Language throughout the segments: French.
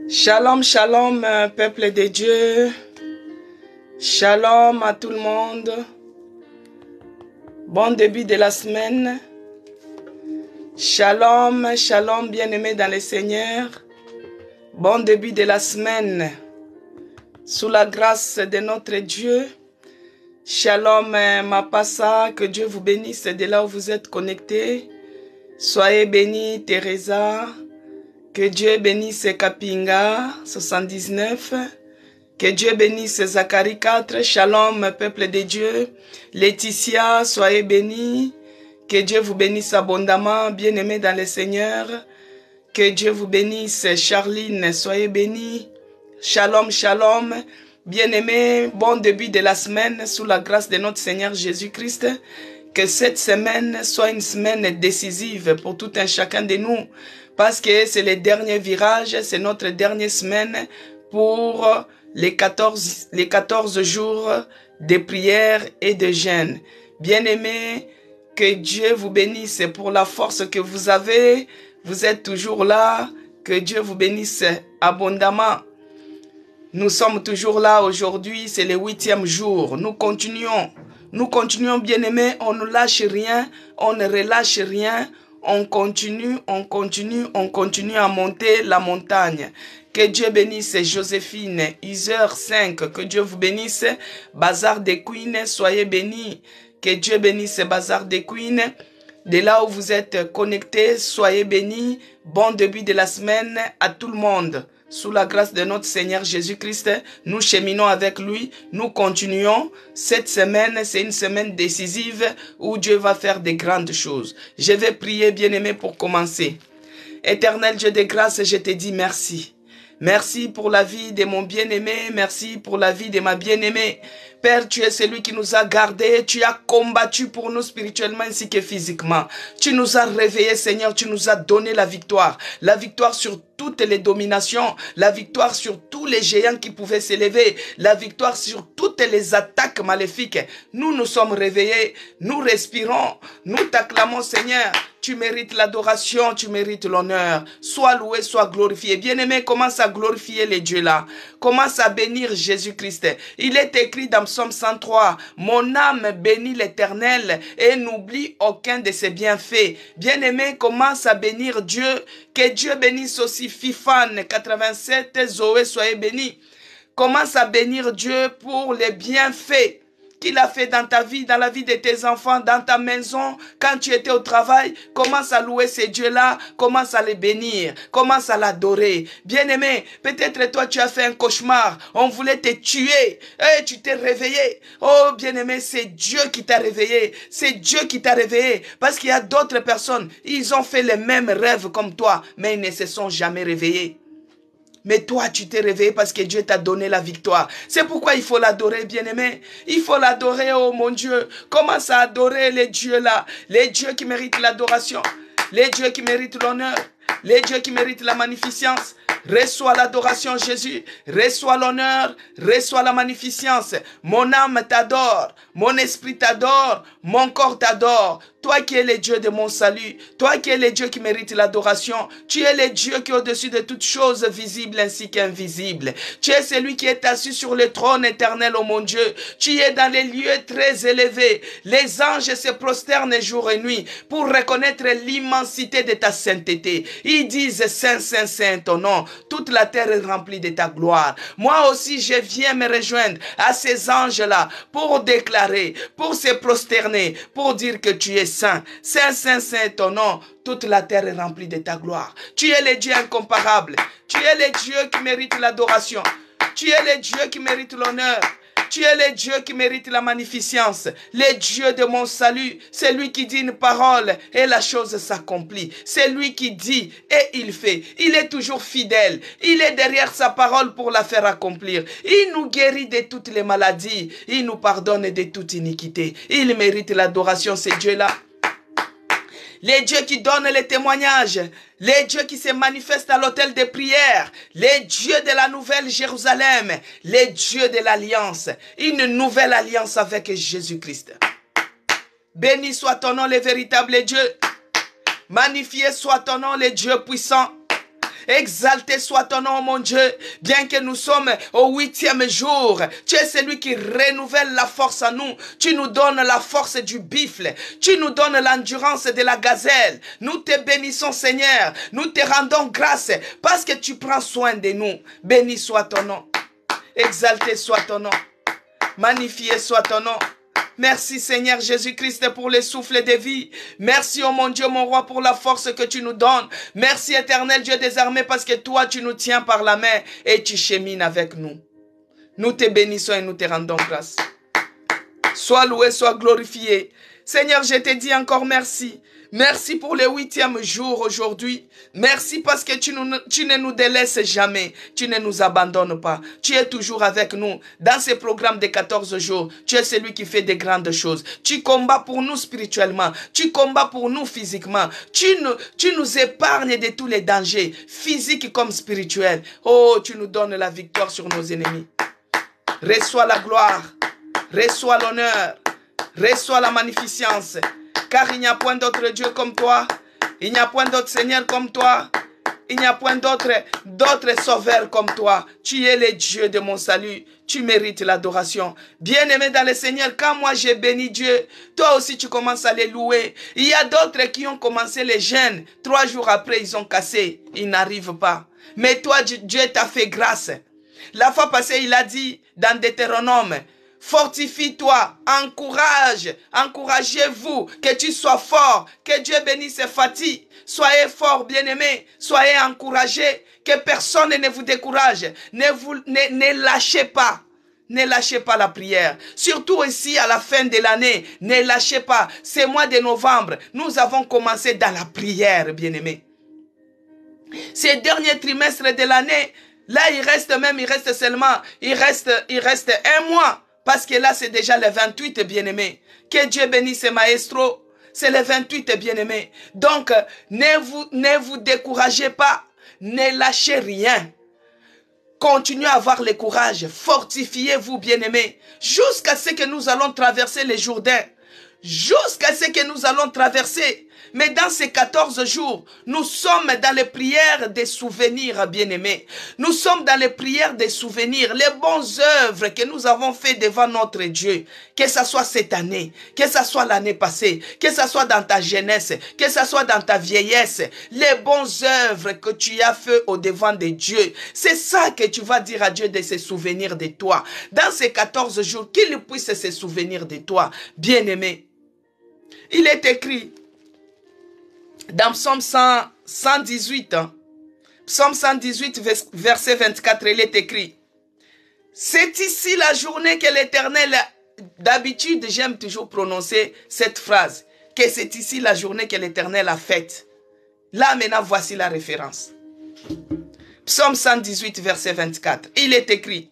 Shalom, shalom, peuple de Dieu. Shalom à tout le monde. Bon début de la semaine. Shalom, shalom, bien-aimés dans le Seigneur. Bon début de la semaine. Sous la grâce de notre Dieu. Shalom, Mapassa, que Dieu vous bénisse de là où vous êtes connectés. Soyez bénis, Teresa. Que Dieu bénisse Kapinga, 79. Que Dieu bénisse Zacharie 4. Shalom, peuple de Dieu. Laetitia, soyez bénis. Que Dieu vous bénisse abondamment, bien-aimés dans le Seigneur. Que Dieu vous bénisse. Charline, soyez bénis. Shalom, shalom. Bien-aimés, bon début de la semaine sous la grâce de notre Seigneur Jésus-Christ. Que cette semaine soit une semaine décisive pour tout un chacun de nous. Parce que c'est le dernier virage, c'est notre dernière semaine pour les 14 jours de prière et de jeûne. Bien-aimés, que Dieu vous bénisse pour la force que vous avez. Vous êtes toujours là. Que Dieu vous bénisse abondamment. Nous sommes toujours là aujourd'hui, c'est le 8e jour. Nous continuons bien-aimés, on ne lâche rien, on ne relâche rien. On continue à monter la montagne. Que Dieu bénisse Joséphine, Iser 5, que Dieu vous bénisse. Bazar des Queens, soyez bénis. Que Dieu bénisse Bazar des Queens. De là où vous êtes connectés, soyez bénis. Bon début de la semaine à tout le monde. Sous la grâce de notre Seigneur Jésus-Christ, nous cheminons avec lui, nous continuons. Cette semaine, c'est une semaine décisive où Dieu va faire de grandes choses. Je vais prier, bien-aimé, pour commencer. Éternel Dieu de grâce, je te dis merci. Merci pour la vie de mon bien-aimé, merci pour la vie de ma bien-aimée. Père, tu es celui qui nous a gardés, tu as combattu pour nous spirituellement ainsi que physiquement. Tu nous as réveillés, Seigneur, tu nous as donné la victoire sur toutes les dominations, la victoire sur tous les géants qui pouvaient s'élever, la victoire sur toutes les attaques maléfiques. Nous nous sommes réveillés, nous respirons, nous t'acclamons, Seigneur. Tu mérites l'adoration, tu mérites l'honneur. Sois loué, sois glorifié. Bien-aimé, commence à glorifier les dieux là. Commence à bénir Jésus-Christ. Il est écrit dans Psaume 103, « Mon âme bénit l'Éternel et n'oublie aucun de ses bienfaits. » Bien-aimé, commence à bénir Dieu. Que Dieu bénisse aussi Fifan 87, Zoé, soyez bénis. Commence à bénir Dieu pour les bienfaits qu'il a fait dans ta vie, dans la vie de tes enfants, dans ta maison, quand tu étais au travail. Commence à louer ces dieux-là, commence à les bénir, commence à l'adorer. Bien-aimé, peut-être toi tu as fait un cauchemar, on voulait te tuer, et tu t'es réveillé. Oh bien-aimé, c'est Dieu qui t'a réveillé, c'est Dieu qui t'a réveillé, parce qu'il y a d'autres personnes, ils ont fait les mêmes rêves comme toi, mais ils ne se sont jamais réveillés. Mais toi, tu t'es réveillé parce que Dieu t'a donné la victoire. C'est pourquoi il faut l'adorer, bien-aimé. Il faut l'adorer, oh mon Dieu. Commence à adorer les dieux là. Les dieux qui méritent l'adoration. Les dieux qui méritent l'honneur. Les dieux qui méritent la magnificence. Reçois l'adoration, Jésus. Reçois l'honneur. Reçois la magnificence. Mon âme t'adore. Mon esprit t'adore. Mon corps t'adore. Toi qui es le Dieu de mon salut, toi qui es le Dieu qui mérite l'adoration, tu es le Dieu qui est au-dessus de toutes choses visibles ainsi qu'invisibles. Tu es celui qui est assis sur le trône éternel, ô mon Dieu. Tu es dans les lieux très élevés. Les anges se prosternent jour et nuit pour reconnaître l'immensité de ta sainteté. Ils disent, Saint, Saint, Saint, ton nom. Toute la terre est remplie de ta gloire. Moi aussi, je viens me rejoindre à ces anges-là pour déclarer, pour se prosterner, pour dire que tu es Saint, Saint, Saint, Saint, ton nom. Toute la terre est remplie de ta gloire. Tu es le Dieu incomparable. Tu es le Dieu qui mérite l'adoration. Tu es le Dieu qui mérite l'honneur. Tu es le Dieu qui mérite la magnificence. Le Dieu de mon salut. C'est lui qui dit une parole et la chose s'accomplit. C'est lui qui dit et il fait. Il est toujours fidèle. Il est derrière sa parole pour la faire accomplir. Il nous guérit de toutes les maladies. Il nous pardonne de toute iniquité. Il mérite l'adoration, ces dieux-là. Les dieux qui donnent les témoignages, les dieux qui se manifestent à l'autel de prière, les dieux de la nouvelle Jérusalem, les dieux de l'alliance, une nouvelle alliance avec Jésus-Christ. Béni soit ton nom, le véritable Dieu. Magnifié soit ton nom, le Dieu puissant. Exalté soit ton nom, mon Dieu. Bien que nous sommes au 8e jour, tu es celui qui renouvelle la force en nous. Tu nous donnes la force du buffle. Tu nous donnes l'endurance de la gazelle. Nous te bénissons, Seigneur. Nous te rendons grâce parce que tu prends soin de nous. Béni soit ton nom. Exalté soit ton nom. Magnifié soit ton nom. Merci Seigneur Jésus-Christ pour le souffle de vie. Merci oh mon Dieu, mon roi, pour la force que tu nous donnes. Merci éternel Dieu des armées parce que toi tu nous tiens par la main et tu chemines avec nous. Nous te bénissons et nous te rendons grâce. Sois loué, sois glorifié. Seigneur, je te dis encore merci. Merci pour le 8e jour aujourd'hui. Merci parce que tu ne nous délaisses jamais. Tu ne nous abandonnes pas. Tu es toujours avec nous. Dans ce programme de 14 jours, tu es celui qui fait de grandes choses. Tu combats pour nous spirituellement. Tu combats pour nous physiquement. Tu nous épargnes de tous les dangers, physiques comme spirituels. Oh, tu nous donnes la victoire sur nos ennemis. Reçois la gloire. Reçois l'honneur. Reçois la magnificence. Car il n'y a point d'autre Dieu comme toi. Il n'y a point d'autre Seigneur comme toi. Il n'y a point d'autre sauveur comme toi. Tu es le Dieu de mon salut. Tu mérites l'adoration. Bien-aimé dans le Seigneur, quand moi j'ai béni Dieu, toi aussi tu commences à les louer. Il y a d'autres qui ont commencé les jeûnes. 3 jours après, ils ont cassé. Ils n'arrivent pas. Mais toi, Dieu t'a fait grâce. La fois passée, il a dit dans Deutéronome, fortifie-toi, encouragez-vous, que tu sois fort, que Dieu bénisse Fatih. Soyez forts, bien-aimés, soyez encouragés, que personne ne vous décourage. Ne lâchez pas. Ne lâchez pas la prière. Surtout ici à la fin de l'année, ne lâchez pas. C'est mois de novembre. Nous avons commencé dans la prière, bien-aimés. Ces derniers trimestres de l'année, là il reste seulement un mois. Parce que là, c'est déjà le 28, bien-aimé. Que Dieu bénisse Maestro. C'est le 28, bien-aimé. Donc, ne vous découragez pas. Ne lâchez rien. Continuez à avoir le courage. Fortifiez-vous, bien-aimé. Jusqu'à ce que nous allons traverser le Jourdain. Jusqu'à ce que nous allons traverser. Mais dans ces 14 jours, nous sommes dans les prières des souvenirs, bien-aimés. Nous sommes dans les prières des souvenirs, les bonnes œuvres que nous avons faites devant notre Dieu. Que ce soit cette année, que ce soit l'année passée, que ce soit dans ta jeunesse, que ce soit dans ta vieillesse. Les bonnes œuvres que tu as faites au devant de Dieu. C'est ça que tu vas dire à Dieu de se souvenir de toi. Dans ces 14 jours, qu'il puisse se souvenir de toi, bien-aimé. Il est écrit dans Psaume 118, Psaume 118, verset 24, il est écrit, c'est ici la journée que l'Éternel, d'habitude j'aime toujours prononcer cette phrase, que c'est ici la journée que l'Éternel a faite. Là maintenant voici la référence. Psaume 118, verset 24, il est écrit,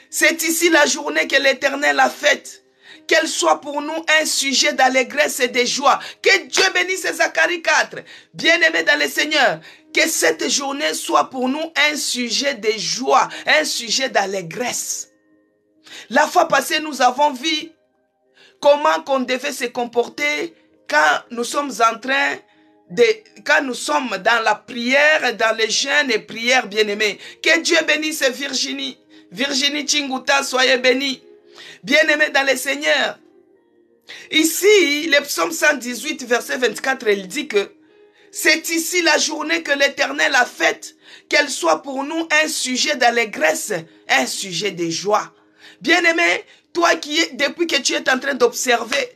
c'est ici la journée que l'Éternel a faite. Qu'elle soit pour nous un sujet d'allégresse et de joie. Que Dieu bénisse Zacharie 4. Bien-aimés dans le Seigneur, que cette journée soit pour nous un sujet de joie, un sujet d'allégresse. La fois passée, nous avons vu comment on devait se comporter quand nous sommes en train quand nous sommes dans la prière, dans les jeûnes et prières, bien-aimés. Que Dieu bénisse Virginie. Virginie Chinguta, soyez bénie. Bien-aimés dans le Seigneur. Ici, le psaume 118, verset 24, il dit que c'est ici la journée que l'Éternel a faite, qu'elle soit pour nous un sujet d'allégresse, un sujet de joie. Bien-aimé, toi depuis que tu es en train d'observer,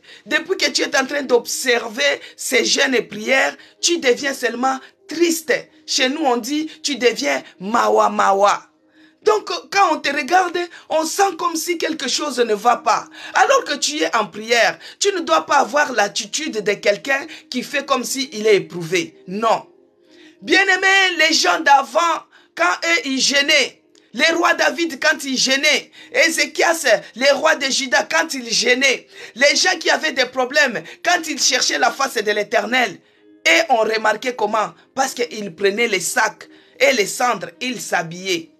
ces jeûnes et prières, tu deviens seulement triste. Chez nous, on dit, tu deviens mawa mawa. Donc, quand on te regarde, on sent comme si quelque chose ne va pas. Alors que tu es en prière, tu ne dois pas avoir l'attitude de quelqu'un qui fait comme s'il est éprouvé. Non. Bien-aimé, les gens d'avant, quand eux, ils gênaient, les rois David, quand ils gênaient, Ézéchias, les rois de Juda, quand ils gênaient, les gens qui avaient des problèmes, quand ils cherchaient la face de l'Éternel, et on remarquait comment? Parce qu'ils prenaient les sacs et les cendres, ils s'habillaient.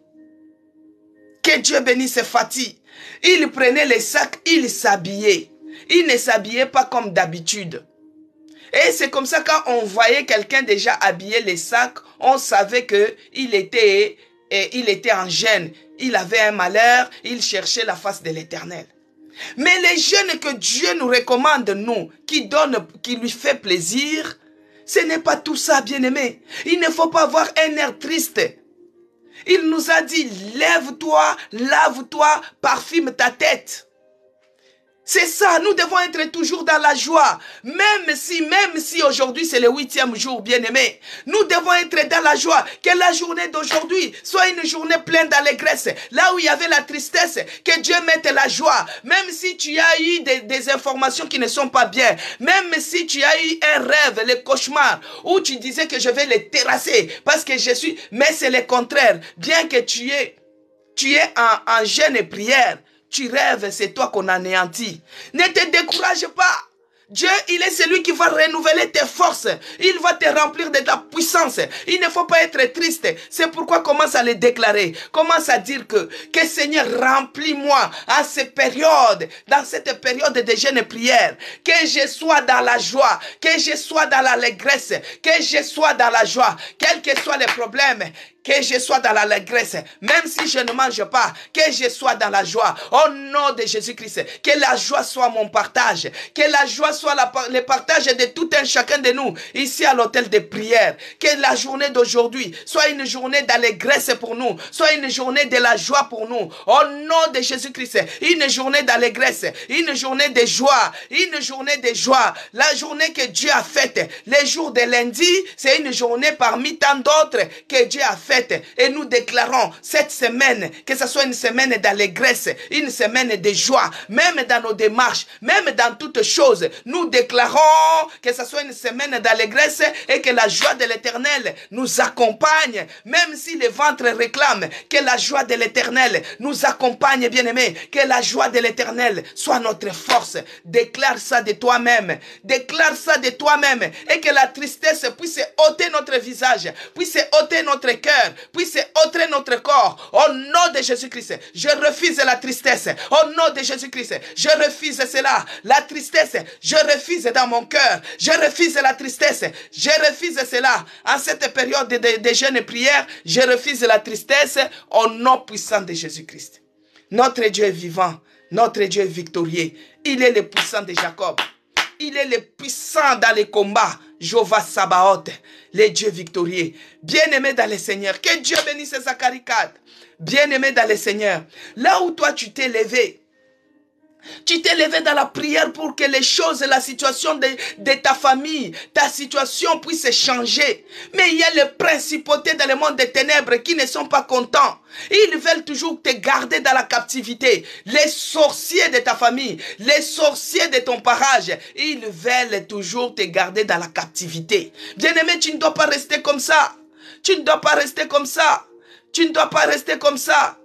Que Dieu bénisse Fatih. Il prenait les sacs, il s'habillait. Il ne s'habillait pas comme d'habitude. Et c'est comme ça, quand on voyait quelqu'un déjà habillé les sacs, on savait qu'il était, en gêne. Il avait un malheur, il cherchait la face de l'Éternel. Mais les jeûnes que Dieu nous recommande, nous, qui lui fait plaisir, ce n'est pas tout ça, bien-aimé. Il ne faut pas avoir un air triste. Il nous a dit, lève-toi, lave-toi, parfume ta tête. C'est ça, nous devons être toujours dans la joie. Même si aujourd'hui c'est le 8e jour, bien-aimé, nous devons être dans la joie. Que la journée d'aujourd'hui soit une journée pleine d'allégresse. Là où il y avait la tristesse, que Dieu mette la joie. Même si tu as eu des informations qui ne sont pas bien, même si tu as eu un rêve, le cauchemar, où tu disais que je vais les terrasser parce que je suis... Mais c'est le contraire. Bien que tu es en jeûne et prière, tu rêves, c'est toi qu'on anéantit. Ne te décourage pas. Dieu, il est celui qui va renouveler tes forces. Il va te remplir de ta puissance. Il ne faut pas être triste. C'est pourquoi commence à le déclarer. Commence à dire que Seigneur, remplis-moi à cette période, dans cette période de jeûne et prière. Que je sois dans la joie, que je sois dans l'allégresse, que je sois dans la joie, quels que soient les problèmes. Que je sois dans l'allégresse, même si je ne mange pas, que je sois dans la joie. Au nom de Jésus-Christ, que la joie soit mon partage, que la joie soit le partage de tout un chacun de nous, ici à l'hôtel de prière. Que la journée d'aujourd'hui soit une journée d'allégresse pour nous, soit une journée de la joie pour nous. Au nom de Jésus-Christ, une journée d'allégresse, une journée de joie, une journée de joie. La journée que Dieu a faite, les jours de lundi, c'est une journée parmi tant d'autres que Dieu a faite. Et nous déclarons cette semaine que ce soit une semaine d'allégresse, une semaine de joie, même dans nos démarches, même dans toutes choses. Nous déclarons que ce soit une semaine d'allégresse et que la joie de l'Éternel nous accompagne, même si le ventre réclame, que la joie de l'Éternel nous accompagne, bien-aimé, que la joie de l'Éternel soit notre force. Déclare ça de toi-même, déclare ça de toi-même, et que la tristesse puisse ôter notre visage, puisse ôter notre cœur, puisse ôter notre corps. Au nom de Jésus-Christ, je refuse la tristesse. Au nom de Jésus-Christ, je refuse cela. La tristesse, je refuse dans mon cœur. Je refuse la tristesse. Je refuse cela. En cette période de jeûne et prière, je refuse la tristesse au nom puissant de Jésus-Christ. Notre Dieu est vivant. Notre Dieu est victorieux. Il est le puissant de Jacob. Il est le puissant dans les combats. Jéhovah Sabaoth, le Dieu victorieux. Bien-aimé dans le Seigneur. Que Dieu bénisse Zacharie 4. Bien-aimé dans le Seigneur. Là où toi tu t'es levé. Tu t'es levé dans la prière pour que les choses, la situation de ta famille, ta situation puisse changer. Mais il y a les principautés dans le monde des ténèbres qui ne sont pas contents. Ils veulent toujours te garder dans la captivité. Les sorciers de ta famille, les sorciers de ton parage, ils veulent toujours te garder dans la captivité. Bien-aimé, tu ne dois pas rester comme ça. Tu ne dois pas rester comme ça. Tu ne dois pas rester comme ça.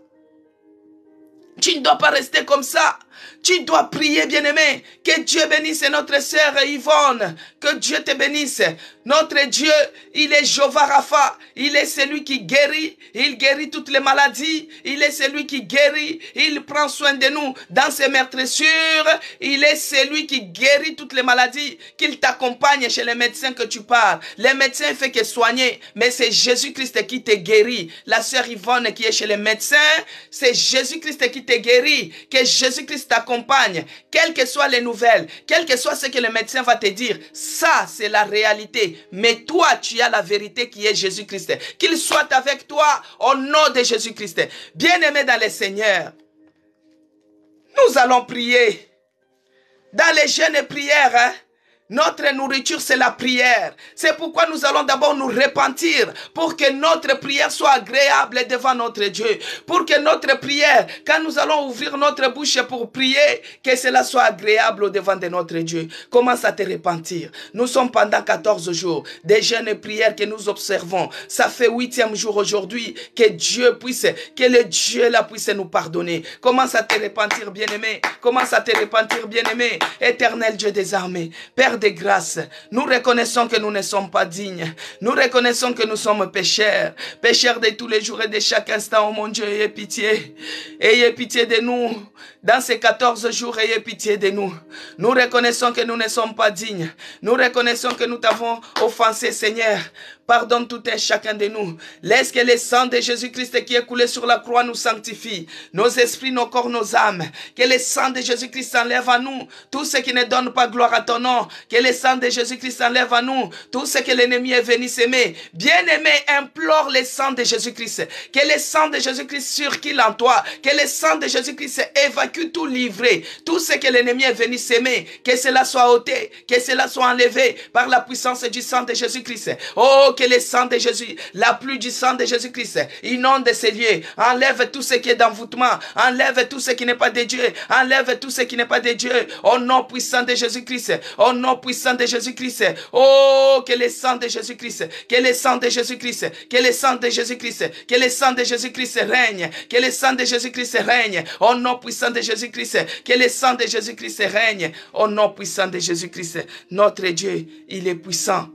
Tu ne dois pas rester comme ça. Tu dois prier, bien-aimé. Que Dieu bénisse notre sœur Yvonne. Que Dieu te bénisse. Notre Dieu, il est Jéhovah Rapha. Il est celui qui guérit. Il guérit toutes les maladies. Il est celui qui guérit. Il prend soin de nous dans ses meurtrissures. Il est celui qui guérit toutes les maladies. Qu'il t'accompagne chez les médecins que tu parles. Les médecins ne font que soigner. Mais c'est Jésus-Christ qui te guérit. La sœur Yvonne qui est chez les médecins, c'est Jésus-Christ qui te guérit. Que Jésus-Christ t'accompagne. Quelles que soient les nouvelles, quel que soit ce que le médecin va te dire, ça c'est la réalité. Mais toi, tu as la vérité qui est Jésus-Christ. Qu'il soit avec toi au nom de Jésus-Christ. Bien-aimé dans le Seigneur, nous allons prier. Dans les jeûnes et prières, notre nourriture, c'est la prière. C'est pourquoi nous allons d'abord nous repentir pour que notre prière soit agréable devant notre Dieu. Pour que notre prière, quand nous allons ouvrir notre bouche pour prier, que cela soit agréable au devant de notre Dieu. Commence à te repentir. Nous sommes pendant 14 jours des jeûnes et prières que nous observons. Ça fait 8e jour aujourd'hui que Dieu puisse, que le Dieu là puisse nous pardonner. Commence à te repentir, bien-aimé. Commence à te repentir, bien-aimé. Éternel Dieu des armées. Père Père de grâce, nous reconnaissons que nous ne sommes pas dignes. Nous reconnaissons que nous sommes pécheurs. Pécheurs de tous les jours et de chaque instant. Oh mon Dieu, ayez pitié. Ayez pitié de nous. Dans ces 14 jours, ayez pitié de nous. Nous reconnaissons que nous ne sommes pas dignes. Nous reconnaissons que nous t'avons offensé, Seigneur. Pardonne tout et chacun de nous. Laisse que le sang de Jésus-Christ qui est coulé sur la croix nous sanctifie. Nos esprits, nos corps, nos âmes. Que le sang de Jésus-Christ enlève à nous tout ce qui ne donne pas gloire à ton nom. Que le sang de Jésus-Christ enlève à nous tout ce que l'ennemi est venu s'aimer. Bien-aimé, implore le sang de Jésus-Christ. Que le sang de Jésus-Christ circule en toi. Que le sang de Jésus-Christ évacue tout livré. Tout ce que l'ennemi est venu s'aimer. Que cela soit ôté. Que cela soit enlevé par la puissance du sang de Jésus-Christ. Oh, que le sang de Jésus, la pluie du sang de Jésus-Christ, inonde ces lieux. Enlève tout ce qui est d'envoûtement. Enlève tout ce qui n'est pas de Dieu. Enlève tout ce qui n'est pas de Dieu. Au nom puissant de Jésus-Christ. Au nom puissant de Jésus-Christ. Oh, que le sang de Jésus-Christ. Que le sang de Jésus-Christ. Que le sang de Jésus-Christ. Que le sang de Jésus-Christ règne. Que le sang de Jésus-Christ règne. Au nom puissant de Jésus-Christ. Que le sang de Jésus-Christ règne. Au nom puissant de Jésus-Christ. Notre Dieu, il est puissant.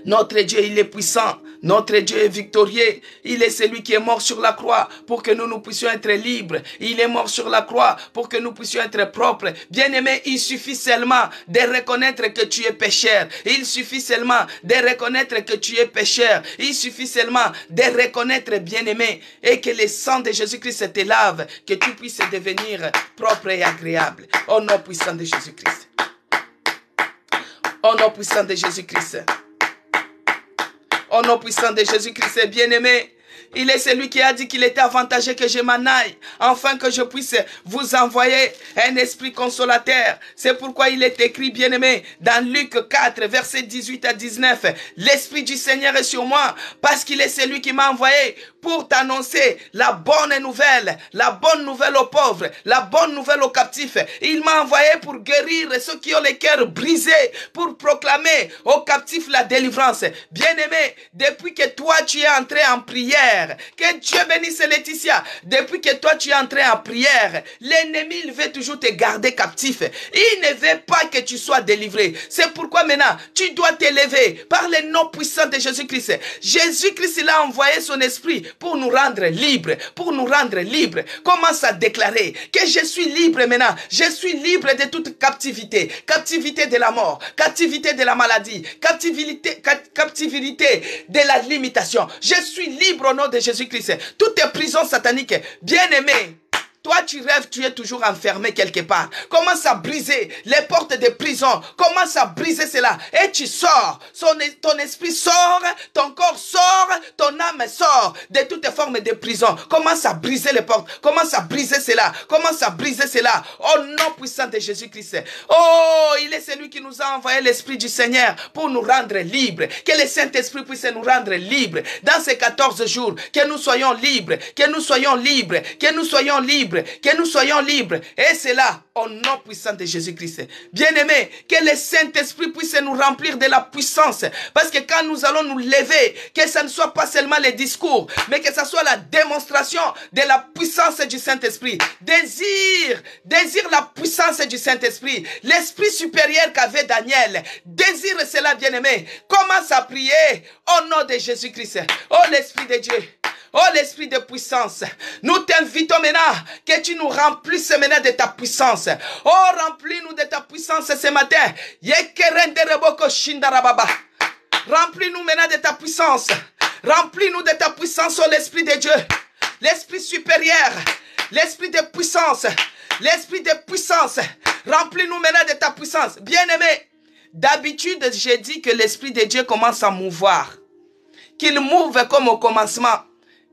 Notre Dieu, il est puissant. Notre Dieu est victorieux. Il est celui qui est mort sur la croix pour que nous puissions être libres. Il est mort sur la croix pour que nous puissions être propres. Bien-aimé, il suffit seulement de reconnaître que tu es pécheur. Il suffit seulement de reconnaître que tu es pécheur. Il suffit seulement de reconnaître, bien-aimé, et que le sang de Jésus-Christ te lave, que tu puisses devenir propre et agréable. Au nom puissant de Jésus-Christ. Au nom puissant de Jésus-Christ. Au nom puissant de Jésus-Christ, bien-aimé, il est celui qui a dit qu'il était avantageux que je m'en aille, afin que je puisse vous envoyer un esprit consolateur. C'est pourquoi il est écrit, bien-aimé, dans Luc 4, versets 18 à 19, « L'Esprit du Seigneur est sur moi, parce qu'il est celui qui m'a envoyé pour t'annoncer la bonne nouvelle aux pauvres, la bonne nouvelle aux captifs. Il m'a envoyé pour guérir ceux qui ont les cœurs brisés, pour proclamer aux captifs la délivrance. » Bien-aimé, depuis que toi tu es entré en prière, que Dieu bénisse Laetitia, depuis que toi tu es entré en prière, l'ennemi il veut toujours te garder captif. Il ne veut pas que tu sois délivré. C'est pourquoi maintenant tu dois t'élever par le nom puissant de Jésus-Christ. Jésus-Christ il a envoyé son esprit pour nous rendre libres, pour nous rendre libres. Commence à déclarer que je suis libre maintenant. Je suis libre de toute captivité. Captivité de la mort, captivité de la maladie, captivité de la limitation. Je suis libre au nom de Jésus-Christ. Toutes tes prisons sataniques, bien-aimés, toi, tu rêves, tu es toujours enfermé quelque part. Commence à briser les portes de prison. Commence à briser cela. Et tu sors. Ton esprit sort, ton corps sort, ton âme sort de toutes formes de prison. Commence à briser les portes. Commence à briser cela. Commence à briser cela. Au nom puissant de Jésus-Christ. Oh, il est celui qui nous a envoyé l'Esprit du Seigneur pour nous rendre libres. Que le Saint-Esprit puisse nous rendre libres. Dans ces 14 jours, que nous soyons libres. Que nous soyons libres. Que nous soyons libres. Que nous soyons libres. Et c'est là, au nom puissant de Jésus-Christ. Bien-aimés, que le Saint-Esprit puisse nous remplir de la puissance. Parce que quand nous allons nous lever, que ça ne soit pas seulement les discours, mais que ça soit la démonstration de la puissance du Saint-Esprit. Désire la puissance du Saint-Esprit. L'esprit supérieur qu'avait Daniel. Désire cela, bien-aimé. Commence à prier au nom de Jésus-Christ. Oh, l'Esprit de Dieu. Oh, l'esprit de puissance, nous t'invitons maintenant que tu nous remplisses maintenant de ta puissance. Oh, remplis-nous de ta puissance ce matin. Remplis-nous maintenant de ta puissance. Remplis-nous de ta puissance, oh l'Esprit de Dieu. L'Esprit supérieur, l'Esprit de puissance, l'Esprit de puissance. Remplis-nous maintenant de ta puissance. Bien-aimé, d'habitude, j'ai dit que l'Esprit de Dieu commence à mouvoir. Qu'il mouve comme au commencement.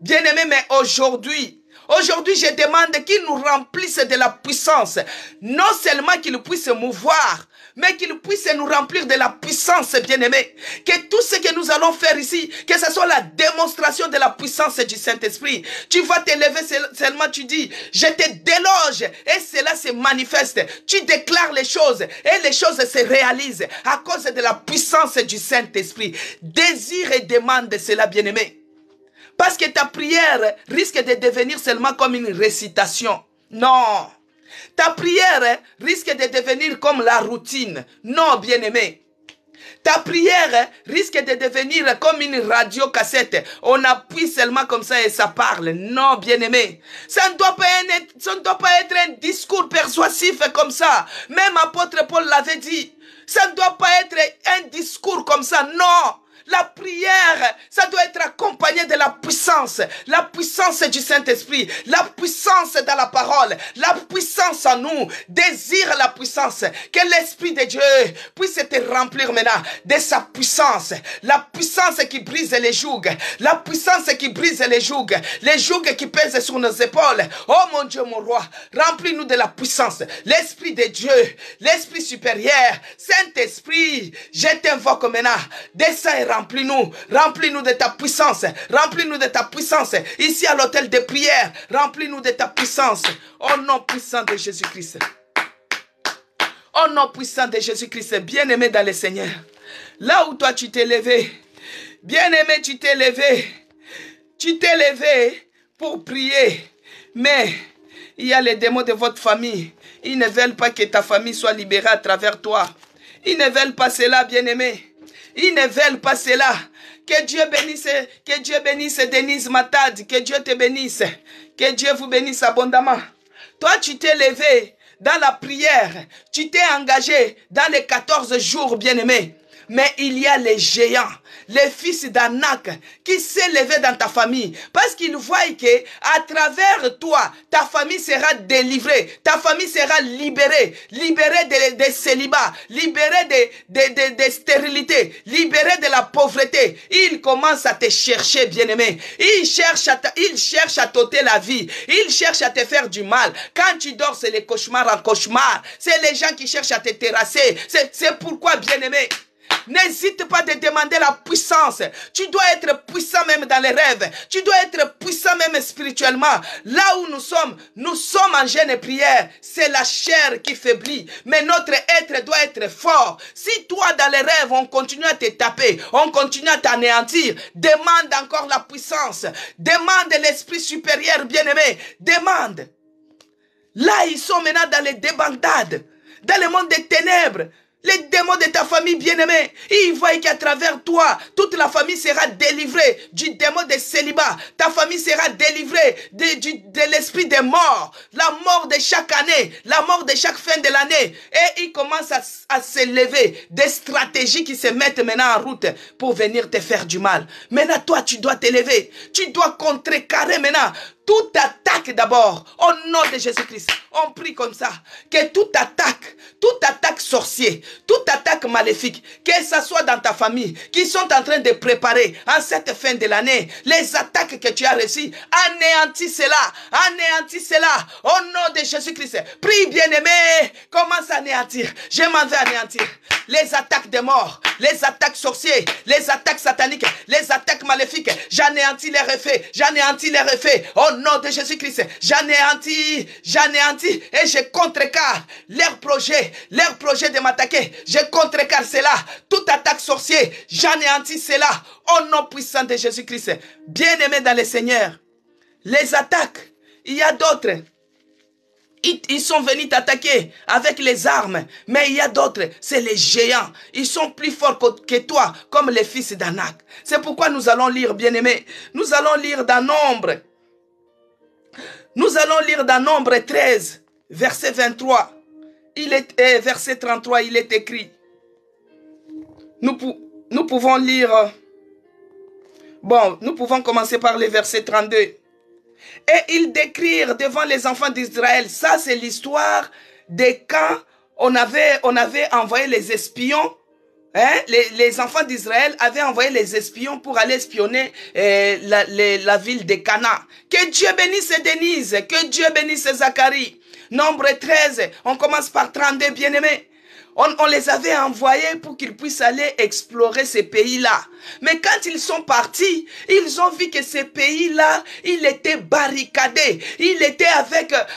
Bien-aimé, mais aujourd'hui, je demande qu'il nous remplisse de la puissance. Non seulement qu'il puisse mouvoir, mais qu'il puisse nous remplir de la puissance, bien-aimé. Que tout ce que nous allons faire ici, que ce soit la démonstration de la puissance du Saint-Esprit. Tu vas te lever seulement, tu dis, je te déloge, et cela se manifeste. Tu déclares les choses, et les choses se réalisent à cause de la puissance du Saint-Esprit. Désire et demande cela, bien-aimé. Parce que ta prière risque de devenir seulement comme une récitation. Non. Ta prière risque de devenir comme la routine. Non, bien-aimé. Ta prière risque de devenir comme une radio-cassette. On appuie seulement comme ça et ça parle. Non, bien-aimé. Ça ne doit pas être un discours persuasif comme ça. Même apôtre Paul l'avait dit. Ça ne doit pas être un discours comme ça. Non. La prière, ça doit être accompagné de la puissance du Saint-Esprit, la puissance dans la parole, la puissance en nous, désire la puissance, que l'Esprit de Dieu puisse te remplir maintenant de sa puissance, la puissance qui brise les jougs, la puissance qui brise les jougs qui pèsent sur nos épaules. Oh mon Dieu, mon roi, remplis-nous de la puissance, l'Esprit de Dieu, l'Esprit supérieur, Saint-Esprit, je t'invoque maintenant, descends et remplis-nous de ta puissance, remplis-nous de ta puissance, ici à l'hôtel de prière, remplis-nous de ta puissance, au nom puissant de Jésus-Christ, au nom puissant de Jésus-Christ, bien-aimé dans le Seigneur, là où toi tu t'es levé, bien-aimé tu t'es levé pour prier, mais il y a les démons de votre famille, ils ne veulent pas que ta famille soit libérée à travers toi, ils ne veulent pas cela, bien-aimé. Ils ne veulent pas cela. Que Dieu bénisse Denise Matad, que Dieu te bénisse, que Dieu vous bénisse abondamment. Toi, tu t'es levé dans la prière, tu t'es engagé dans les 14 jours, bien-aimés. Mais il y a les géants, les fils d'Anak qui s'est levé dans ta famille parce qu'ils voient que à travers toi, ta famille sera délivrée, ta famille sera libérée des célibats, libérée de stérilité, libérée de la pauvreté. Ils commencent à te chercher, bien-aimé. Ils cherchent à t'ôter la vie. Ils cherchent à te faire du mal. Quand tu dors, c'est les cauchemars en cauchemar. C'est les gens qui cherchent à te terrasser. C'est pourquoi, bien-aimé, n'hésite pas de demander la puissance. Tu dois être puissant même dans les rêves. Tu dois être puissant même spirituellement. Là où nous sommes en jeûne et prière. C'est la chair qui faiblit. Mais notre être doit être fort. Si toi dans les rêves, on continue à te taper, on continue à t'anéantir, demande encore la puissance. Demande l'esprit supérieur, bien-aimé. Demande. Là, ils sont maintenant dans les débandades, dans le monde des ténèbres. Les démons de ta famille bien-aimée, ils voient qu'à travers toi, toute la famille sera délivrée du démon de célibat. Ta famille sera délivrée de l'esprit des morts. La mort de chaque année, la mort de chaque fin de l'année. Et ils commencent à se lever. Des stratégies qui se mettent maintenant en route pour venir te faire du mal. Maintenant, toi, tu dois t'élever. Tu dois contrecarrer maintenant toute attaque d'abord, au nom de Jésus-Christ. On prie comme ça, que toute attaque sorcière, toute attaque maléfique, que ce soit dans ta famille, qui sont en train de préparer en cette fin de l'année, les attaques que tu as reçues, anéantis cela, au nom de Jésus-Christ. Prie bien-aimé, commence à anéantir. Je m'en vais anéantir les attaques des morts, les attaques sorcières, les attaques sataniques, les attaques maléfiques. J'anéantis les effets, au nom de Jésus-Christ. J'anéantis et je contrecarre leurs projets de m'attaquer. Je contrecarre cela, toute attaque sorcière, j'anéantis cela, au nom puissant de Jésus-Christ. Bien-aimés dans le Seigneur, les attaques, il y a d'autres. Ils sont venus t'attaquer avec les armes. Mais il y a d'autres, c'est les géants. Ils sont plus forts que toi, comme les fils d'Anak. C'est pourquoi nous allons lire, bien-aimés. Nous allons lire dans Nombre. Nous allons lire dans Nombre 13, verset 23. Verset 33, il est écrit. Nous pouvons lire. Nous pouvons commencer par le verset 32. Et ils décrirent devant les enfants d'Israël. Ça, c'est l'histoire de quand on avait envoyé les espions. Les enfants d'Israël avaient envoyé les espions pour aller espionner la ville de Cana. Que Dieu bénisse Denise, que Dieu bénisse Zacharie. Nombre 13, on commence par 32, bien-aimés. On les avait envoyés pour qu'ils puissent aller explorer ces pays-là. Mais quand ils sont partis, ils ont vu que ces pays-là, il était barricadé. Il était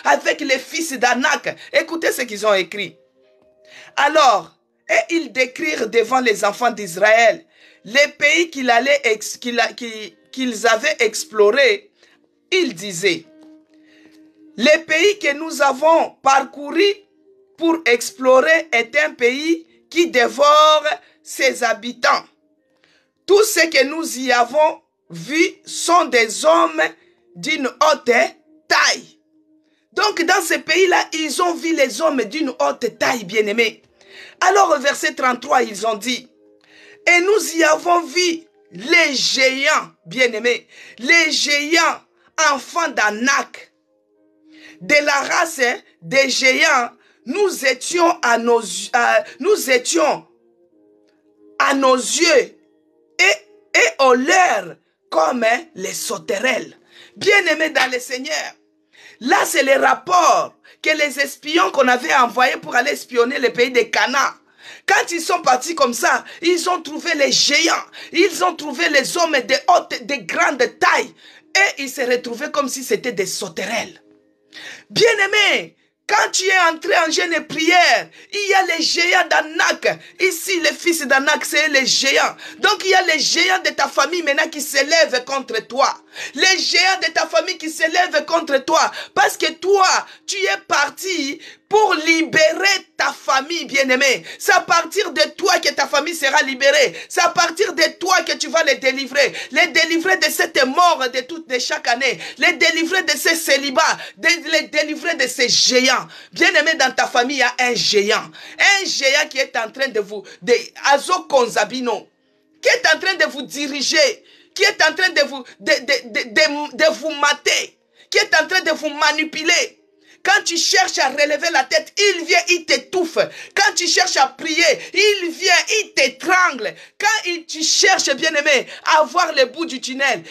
avec les fils d'Anak. Écoutez ce qu'ils ont écrit. Alors, et ils décrirent devant les enfants d'Israël les pays qu'ils avaient explorés. Ils disaient, Le pays que nous avons parcouru pour explorer est un pays qui dévore ses habitants. Tous ceux que nous y avons vus sont des hommes d'une haute taille. Donc dans ce pays-là, ils ont vu les hommes d'une haute taille, bien-aimés. Alors au verset 33, ils ont dit, et nous y avons vu les géants, bien-aimés, les géants enfants d'Anak. De la race des géants, nous étions à nos yeux et au leur comme les sauterelles. Bien-aimés dans le Seigneur, là c'est le rapport que les espions qu'on avait envoyés pour aller espionner le pays de Canaan. Quand ils sont partis comme ça, ils ont trouvé les géants, ils ont trouvé les hommes de grande taille et ils se retrouvaient comme si c'était des sauterelles. Bien-aimé, quand tu es entré en jeûne et prière, il y a les géants d'Anak. Ici, les fils d'Anak, c'est les géants. Donc, il y a les géants de ta famille maintenant qui s'élèvent contre toi. Les géants de ta famille qui s'élèvent contre toi. Parce que toi, tu es parti pour libérer ta famille, bien-aimée. C'est à partir de toi que ta famille sera libérée. C'est à partir de toi que tu vas les délivrer. Les délivrer de cette mort de chaque année. Les délivrer de ces célibats. Les délivrer de ces géants. Bien-aimé, dans ta famille, il y a un géant. Un géant qui est en train de vous... Azo Konzabino. Qui est en train de vous diriger. Qui est en train de vous mater. Qui est en train de vous manipuler. Quand tu cherches à relever la tête, il vient, il t'étouffe. Quand tu cherches à prier, il vient, il t'étrangle. Quand tu cherches, bien-aimé, à voir le bout du tunnel,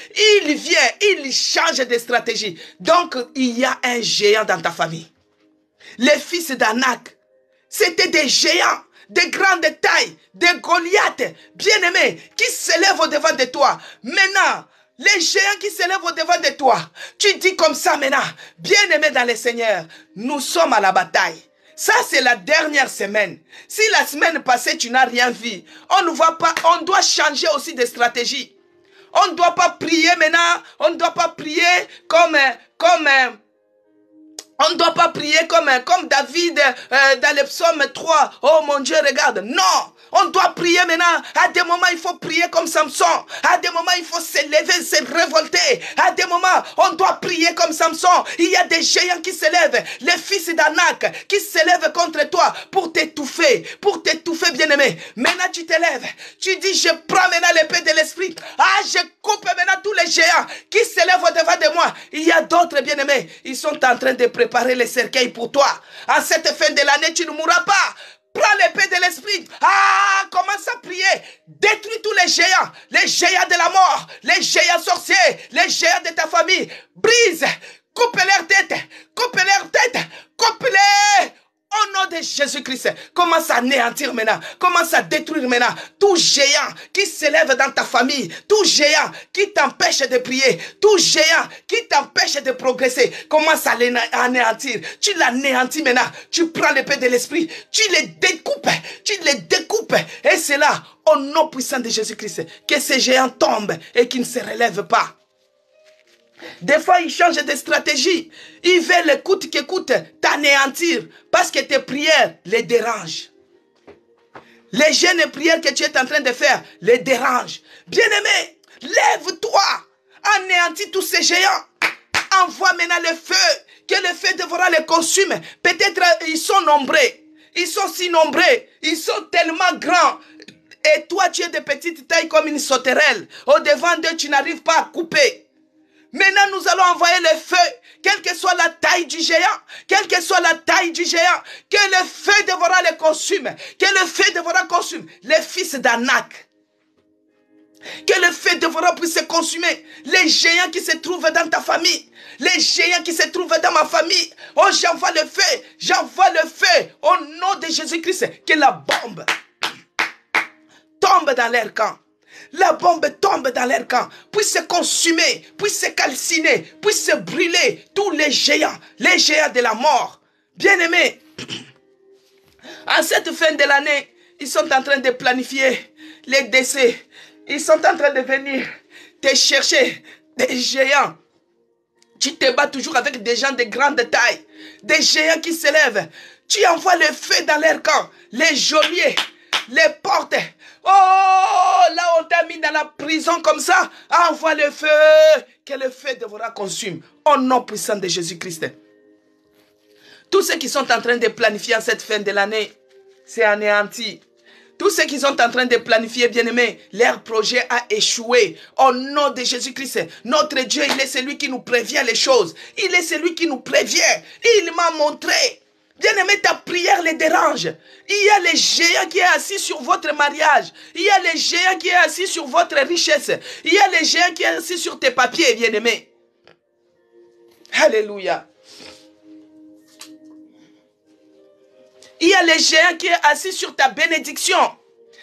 il vient, il change de stratégie. Donc, il y a un géant dans ta famille. Les fils d'Anak, c'était des géants, de grande taille, des Goliaths, bien-aimés, qui s'élèvent au-devant de toi. Maintenant, les géants qui s'élèvent au-devant de toi, tu dis comme ça maintenant, bien-aimé dans le Seigneur, nous sommes à la bataille. Ça, c'est la dernière semaine. Si la semaine passée, tu n'as rien vu, on ne voit pas, on doit changer aussi de stratégie. On ne doit pas prier maintenant, on ne doit pas prier on ne doit pas prier comme David dans le psaume 3. Oh mon Dieu, regarde. Non, on doit prier maintenant. À des moments, il faut prier comme Samson. À des moments, il faut s'élever, se révolter. À des moments, on doit prier comme Samson. Il y a des géants qui s'élèvent. Les fils d'Anak qui s'élèvent contre toi pour t'étouffer. Pour t'étouffer, bien-aimé. Maintenant, tu t'élèves. Tu dis, je prends maintenant l'épée de l'esprit. Ah, je coupe maintenant tous les géants qui s'élèvent au-devant de moi. Il y a d'autres, bien-aimés. Ils sont en train de préparer les cercueils pour toi. En cette fin de l'année, tu ne mourras pas. Prends l'épée de l'esprit. Ah, commence à prier. Détruis tous les géants de la mort, les géants sorciers, les géants de ta famille. Brise, coupe leur tête, coupe-les. Au nom de Jésus-Christ, commence à anéantir maintenant, commence à détruire maintenant tout géant qui s'élève dans ta famille, tout géant qui t'empêche de prier, tout géant qui t'empêche de progresser, commence à l'anéantir. Tu l'anéantis maintenant, tu prends l'épée de l'esprit, tu les découpes, et c'est là, au nom puissant de Jésus-Christ, que ces géants tombent et qu'ils ne se relèvent pas. Des fois, ils changent de stratégie. Ils veulent, coûte que coûte, t'anéantir parce que tes prières les dérangent. Les jeûnes et prières que tu es en train de faire les dérangent. Bien-aimé, lève-toi, anéantis tous ces géants. Envoie maintenant le feu, que le feu devra les consumer. Peut-être ils sont nombreux, ils sont si nombreux, ils sont tellement grands. Et toi, tu es de petite taille comme une sauterelle. Au-devant d'eux, tu n'arrives pas à couper. Maintenant, nous allons envoyer le feu, quelle que soit la taille du géant, que le feu devra les consumer, les fils d'Anak. Que le feu devra puisse se consumer les géants qui se trouvent dans ta famille, les géants qui se trouvent dans ma famille. Oh, j'envoie le feu au nom de Jésus-Christ, que la bombe tombe dans leur camp. La bombe tombe dans leur camp, puisse se consumer, puisse se calciner, puisse se brûler tous les géants de la mort. Bien-aimés, en cette fin de l'année, ils sont en train de planifier les décès. Ils sont en train de venir te chercher des géants. Tu te bats toujours avec des gens de grande taille, des géants qui s'élèvent. Tu envoies le feu dans leur camp, les geôliers, les portes. Oh, là on t'a mis dans la prison comme ça. Envoie le feu, que le feu devra consumer. Au nom puissant de Jésus-Christ. Tous ceux qui sont en train de planifier en cette fin de l'année, c'est anéanti. Tous ceux qui sont en train de planifier, bien-aimés, leur projet a échoué. Au nom de Jésus-Christ, notre Dieu, il est celui qui nous prévient les choses. Il est celui qui nous prévient. Il m'a montré. Bien-aimé, ta prière les dérange. Il y a les géants qui est assis sur votre mariage. Il y a les géants qui est assis sur votre richesse. Il y a les géants qui est assis sur tes papiers, bien-aimé. Alléluia. Il y a les géants qui est assis sur ta bénédiction.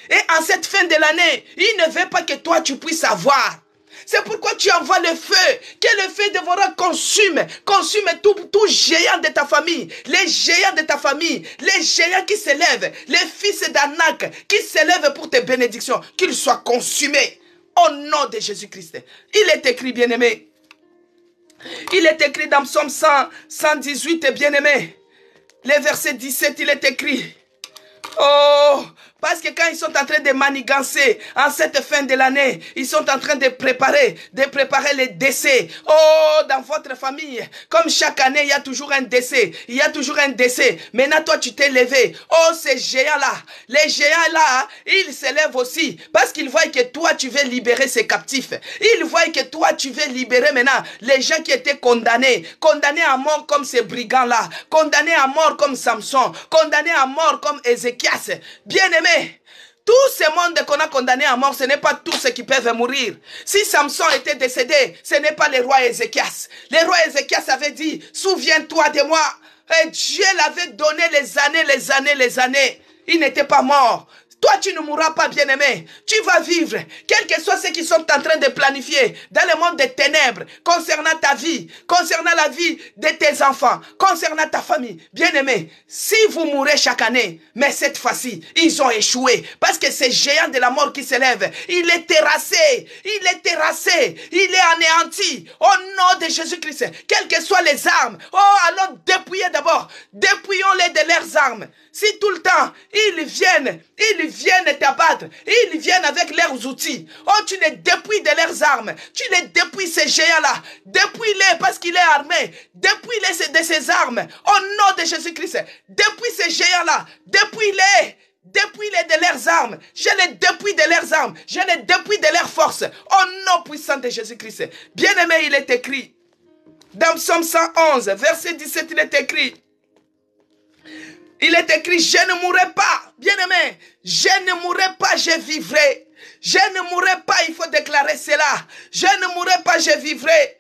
Et en cette fin de l'année, il ne veut pas que toi tu puisses avoir. C'est pourquoi tu envoies le feu, que le feu devra consume tout géant de ta famille, les géants de ta famille, les géants qui s'élèvent, les fils d'Anak qui s'élèvent pour tes bénédictions, qu'ils soient consumés au nom de Jésus-Christ. Il est écrit, bien-aimé. Il est écrit dans Psaume 118, bien-aimé. Le verset 17, il est écrit. Oh, parce que quand ils sont en train de manigancer en cette fin de l'année, ils sont en train de préparer les décès. Oh, dans votre famille, comme chaque année, il y a toujours un décès. Il y a toujours un décès. Maintenant, toi, tu t'es levé. Oh, ces géants-là, les géants-là, ils s'élèvent aussi parce qu'ils voient que toi, tu veux libérer ces captifs. Ils voient que toi, tu veux libérer maintenant les gens qui étaient condamnés à mort comme ces brigands-là, condamnés à mort comme Samson, condamnés à mort comme Ézéchias. Bien-aimé, tout ce monde qu'on a condamné à mort, ce n'est pas tous ceux qui peuvent mourir. Si Samson était décédé, ce n'est pas le roi Ézéchias. Le roi Ézéchias avait dit, souviens-toi de moi. Et Dieu l'avait donné les années. Il n'était pas mort. Toi, tu ne mourras pas, bien-aimé. Tu vas vivre, quels que soient ceux qui sont en train de planifier dans le monde des ténèbres, concernant ta vie, concernant la vie de tes enfants, concernant ta famille. Bien-aimé, si vous mourrez chaque année, mais cette fois-ci, ils ont échoué. Parce que ces géants de la mort qui s'élèvent, il est terrassé, il est anéanti. Au nom de Jésus-Christ, quelles que soient les armes, oh, allons dépouiller d'abord. Dépouillons-les de leurs armes. Si tout le temps, ils viennent t'abattre, ils viennent avec leurs outils. Oh, tu les dépouilles de leurs armes. Tu les dépouilles ces géants-là. Dépouille-les parce qu'il est armé. Dépouille-les de ses armes. Au nom de Jésus-Christ. Dépouille ces géants-là. Dépouille-les. Dépouille-les de leurs armes. Je les dépouille de leurs armes. Je les dépouille de leurs forces. Au nom puissant de Jésus-Christ. Bien-aimé, il est écrit. Dans Psaume 111, verset 17, il est écrit. Il est écrit, je ne mourrai pas. Bien-aimé, je ne mourrai pas, je vivrai. Je ne mourrai pas, il faut déclarer cela. Je ne mourrai pas, je vivrai.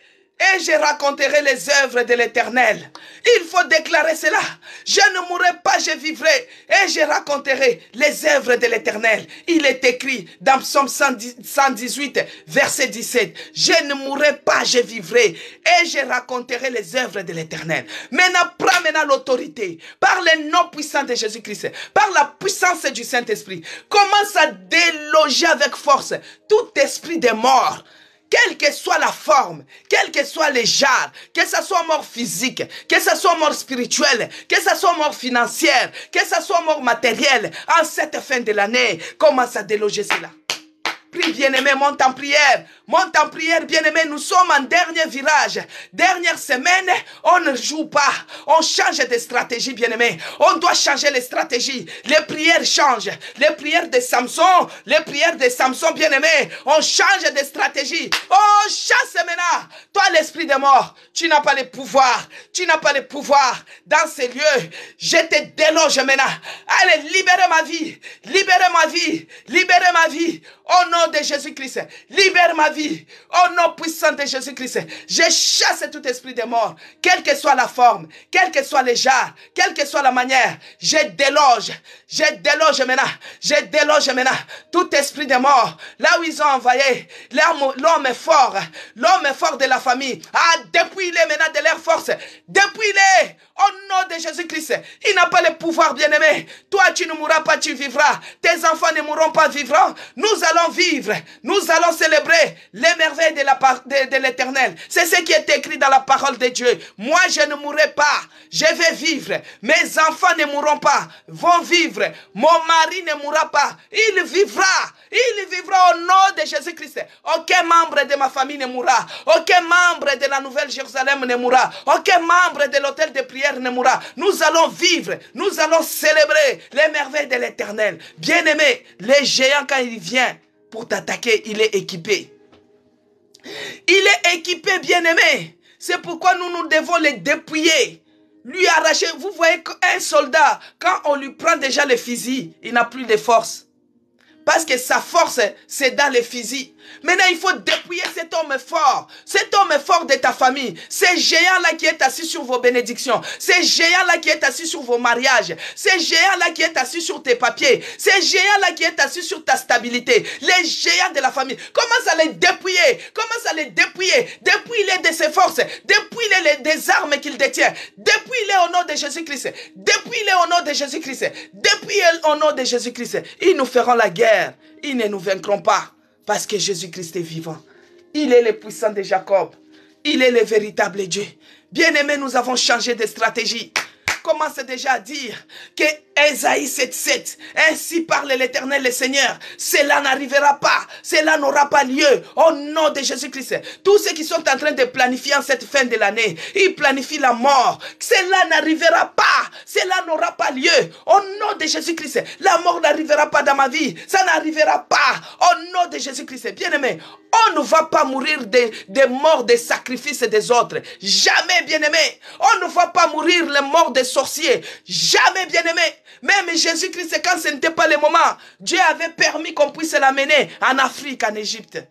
Et je raconterai les œuvres de l'Éternel. Il faut déclarer cela. Je ne mourrai pas, je vivrai. Et je raconterai les œuvres de l'Éternel. Il est écrit dans Psaume 118, verset 17. Je ne mourrai pas, je vivrai. Et je raconterai les œuvres de l'Éternel. Maintenant, prends maintenant l'autorité. Par le nom puissant de Jésus-Christ. Par la puissance du Saint-Esprit. Commence à déloger avec force tout esprit de mort. Quelle que soit la forme, quel que soit les genres, que ce soit mort physique, que ce soit mort spirituelle, que ce soit mort financière, que ce soit mort matérielle, en cette fin de l'année, commence à déloger cela. Prie, bien-aimé, monte en prière. Monte en prière, bien-aimé. Nous sommes en dernier virage. Dernière semaine, on ne joue pas. On change de stratégie, bien-aimé. On doit changer les stratégies. Les prières changent. Les prières de Samson, bien-aimé. On change de stratégie. Oh, chasse maintenant. Toi, l'esprit de mort, tu n'as pas le pouvoir. Tu n'as pas le pouvoir dans ces lieux. Je te déloge maintenant. Allez, libérez ma vie. Libérez ma vie. Libérez ma vie. Au nom de Jésus-Christ, libère ma vie. Au nom puissant de Jésus-Christ, je chasse tout esprit de mort, quelle que soit la forme, quel que soit les genres, quelle que soit la manière. Je déloge maintenant tout esprit de mort. Là où ils ont envoyé l'homme est fort de la famille. Ah, dépouille-les maintenant de leur force. Dépouille-les au nom de Jésus-Christ. Il n'a pas le pouvoir, bien-aimé. Toi, tu ne mourras pas, tu vivras. Tes enfants ne mourront pas, vivront. Nous allons vivre. vivre. Nous allons célébrer les merveilles de l'Éternel. C'est ce qui est écrit dans la parole de Dieu. Moi, je ne mourrai pas. Je vais vivre. Mes enfants ne mourront pas. Vont vivre. Mon mari ne mourra pas. Il vivra. Il vivra au nom de Jésus-Christ. Aucun membre de ma famille ne mourra. Aucun membre de la Nouvelle Jérusalem ne mourra. Aucun membre de l'hôtel de prière ne mourra. Nous allons vivre. Nous allons célébrer les merveilles de l'Éternel. Bien-aimé, les géants, quand il vient pour t'attaquer, il est équipé. Il est équipé, bien-aimé. C'est pourquoi nous devons les dépouiller. Lui arracher. Vous voyez qu'un soldat, quand on lui prend déjà le fusil, il n'a plus de force. Parce que sa force, c'est dans les fusils. Maintenant, il faut dépouiller cet homme fort de ta famille. Ce géant-là qui est assis sur vos bénédictions. Ce géant-là qui est assis sur vos mariages. Ce géant-là qui est assis sur tes papiers. Ce géant-là qui est assis sur ta stabilité. Les géants de la famille. Commence à les dépouiller. Commence à les dépouiller. Dépouille-les de ses forces. Dépouille-les des armes qu'il détient. Dépouille-les au nom de Jésus-Christ. Dépouille-les au nom de Jésus-Christ. Dépouille-les au nom de Jésus-Christ. Ils nous feront la guerre. Ils ne nous vaincront pas. Parce que Jésus-Christ est vivant. Il est le puissant de Jacob. Il est le véritable Dieu. Bien-aimés, nous avons changé de stratégie. Commence déjà à dire que Ésaïe 7,7, ainsi parle l'Éternel le Seigneur, cela n'arrivera pas, cela n'aura pas lieu, au nom de Jésus-Christ. Tous ceux qui sont en train de planifier en cette fin de l'année, ils planifient la mort, cela n'arrivera pas, cela n'aura pas lieu, au nom de Jésus-Christ. La mort n'arrivera pas dans ma vie, ça n'arrivera pas, au nom de Jésus-Christ. Bien-aimé, on ne va pas mourir des morts des sacrifices des autres. Jamais, bien-aimé. On ne va pas mourir les morts des sorciers. Jamais, bien-aimé. Même Jésus-Christ, quand ce n'était pas le moment, Dieu avait permis qu'on puisse l'amener en Afrique, en Égypte.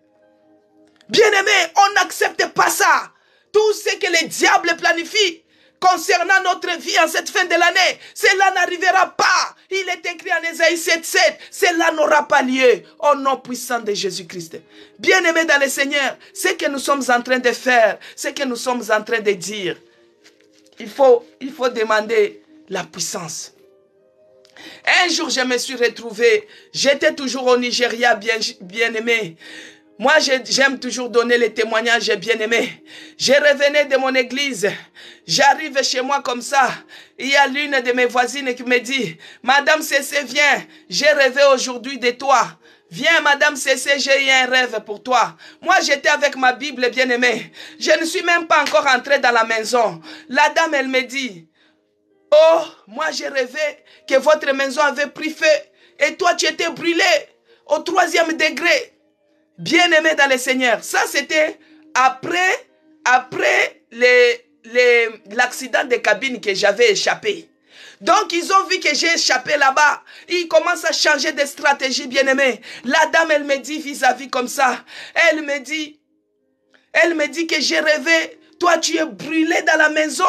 Bien-aimé, on n'accepte pas ça. Tout ce que le diable planifie concernant notre vie en cette fin de l'année, cela n'arrivera pas. Il est écrit en Ésaïe 7,7, cela n'aura pas lieu au nom puissant de Jésus-Christ. Bien-aimés dans le Seigneur, ce que nous sommes en train de faire, ce que nous sommes en train de dire, il faut demander la puissance. Un jour, je me suis retrouvé, j'étais toujours au Nigeria, bien-aimé. Moi, j'aime toujours donner les témoignages bien-aimés. Je revenais de mon église. J'arrive chez moi comme ça. Il y a l'une de mes voisines qui me dit, « Madame Cécé, viens. J'ai rêvé aujourd'hui de toi. Viens, Madame Cécé, j'ai eu un rêve pour toi. » Moi, j'étais avec ma Bible bien-aimée. Je ne suis même pas encore entré dans la maison. La dame, elle me dit, « Oh, moi, j'ai rêvé que votre maison avait pris feu. Et toi, tu étais brûlé au 3e degré. » Bien-aimé dans le Seigneur, ça c'était après l'accident de cabine que j'avais échappé. Donc ils ont vu que j'ai échappé là-bas. Ils commencent à changer de stratégie, bien-aimé. La dame, elle me dit vis-à-vis comme ça. Elle me dit que j'ai rêvé. Toi, tu es brûlé dans la maison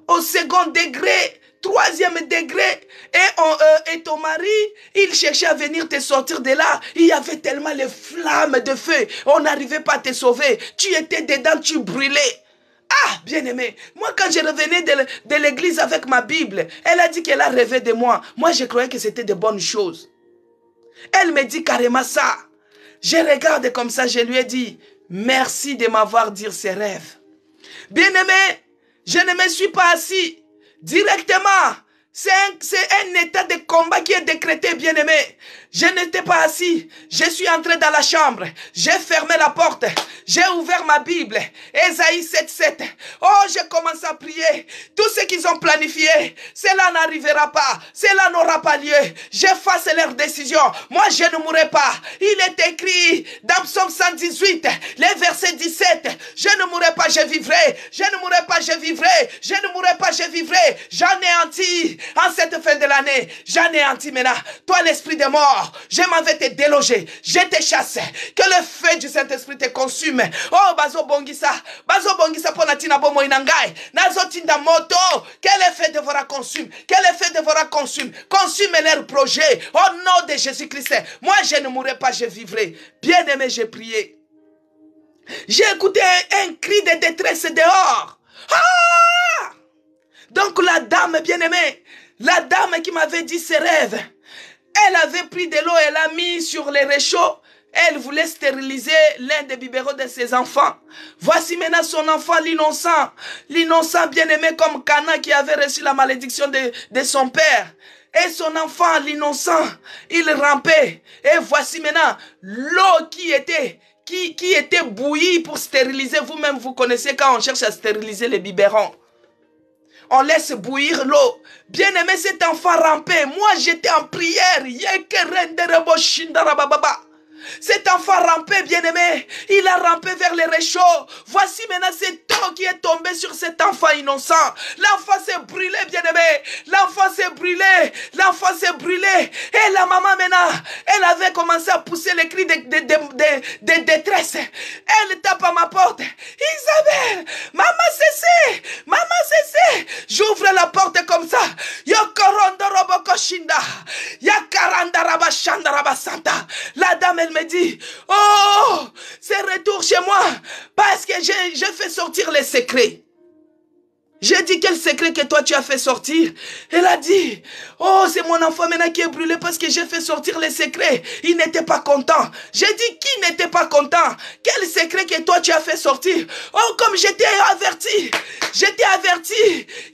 au 2e degré. 3e degré, et ton mari, il cherchait à venir te sortir de là. Il y avait tellement les flammes de feu, on n'arrivait pas à te sauver. Tu étais dedans, tu brûlais. Ah, bien-aimé, moi quand je revenais de l'église avec ma Bible, elle a dit qu'elle a rêvé de moi. Moi, je croyais que c'était de bonnes choses. Elle me dit carrément ça. Je regarde comme ça, je lui ai dit, merci de m'avoir dit ces rêves. Bien-aimé, je ne me suis pas assis. Directement, c'est un état de combat qui est décrété, bien-aimé. Je n'étais pas assis. Je suis entré dans la chambre. J'ai fermé la porte. J'ai ouvert ma Bible. Ésaïe 7,7. Oh, j'ai commencé à prier. Tout ce qu'ils ont planifié, cela n'arrivera pas. Cela n'aura pas lieu. J'efface leur décision. Moi, je ne mourrai pas. Il est écrit dans Psaume 118, les versets 17. Je ne mourrai pas, je vivrai. Je ne mourrai pas, je vivrai. Je ne mourrai pas, je vivrai. J'anéantis en cette fin de l'année. J'anéantis maintenant. Toi, l'esprit de mort, je m'en vais te déloger, je te chasse, que le feu du Saint-Esprit te consume. Oh, bazo bongisa pour natina bomo inangai, nazo tinda moto, que le feu devra consume, que le feu devra consume leur projet, au nom de Jésus-Christ. Moi, je ne mourrai pas, je vivrai. Bien-aimé, j'ai prié. J'ai écouté un cri de détresse dehors. Ah! Donc la dame bien-aimée, la dame qui m'avait dit ses rêves, elle avait pris de l'eau, elle a mis sur les réchauds Elle voulait stériliser l'un des biberons de ses enfants. Voici maintenant son enfant, l'innocent. L'innocent bien-aimé comme Cana qui avait reçu la malédiction de son père. Et son enfant, l'innocent, il rampait. Et voici maintenant l'eau qui était bouillie pour stériliser. Vous-même, vous connaissez quand on cherche à stériliser les biberons. On laisse bouillir l'eau. Bien-aimé, cet enfant rampait. Moi, j'étais en prière. Cet enfant rampait, bien-aimé. Il a rampé vers les réchauds. Voici maintenant cette eau qui est tombée sur cet enfant innocent. L'enfant s'est brûlé, bien-aimé. L'enfant s'est brûlé. L'enfant s'est brûlé. Et la maman maintenant, elle avait commencé à pousser les cris de détresse. Elle tape à ma porte. Isabelle, maman cessez. Maman cessez. J'ouvre la porte comme ça. La dame, elle me dit, oh, c'est retour chez moi parce que j'ai fait sortir les secrets. J'ai dit, quel secret que toi tu as fait sortir? Elle a dit, oh, c'est mon enfant maintenant qui est brûlé parce que j'ai fait sortir les secrets. Il n'était pas content. J'ai dit, qui n'était pas content? Quel secret que toi tu as fait sortir? Oh, comme j'étais averti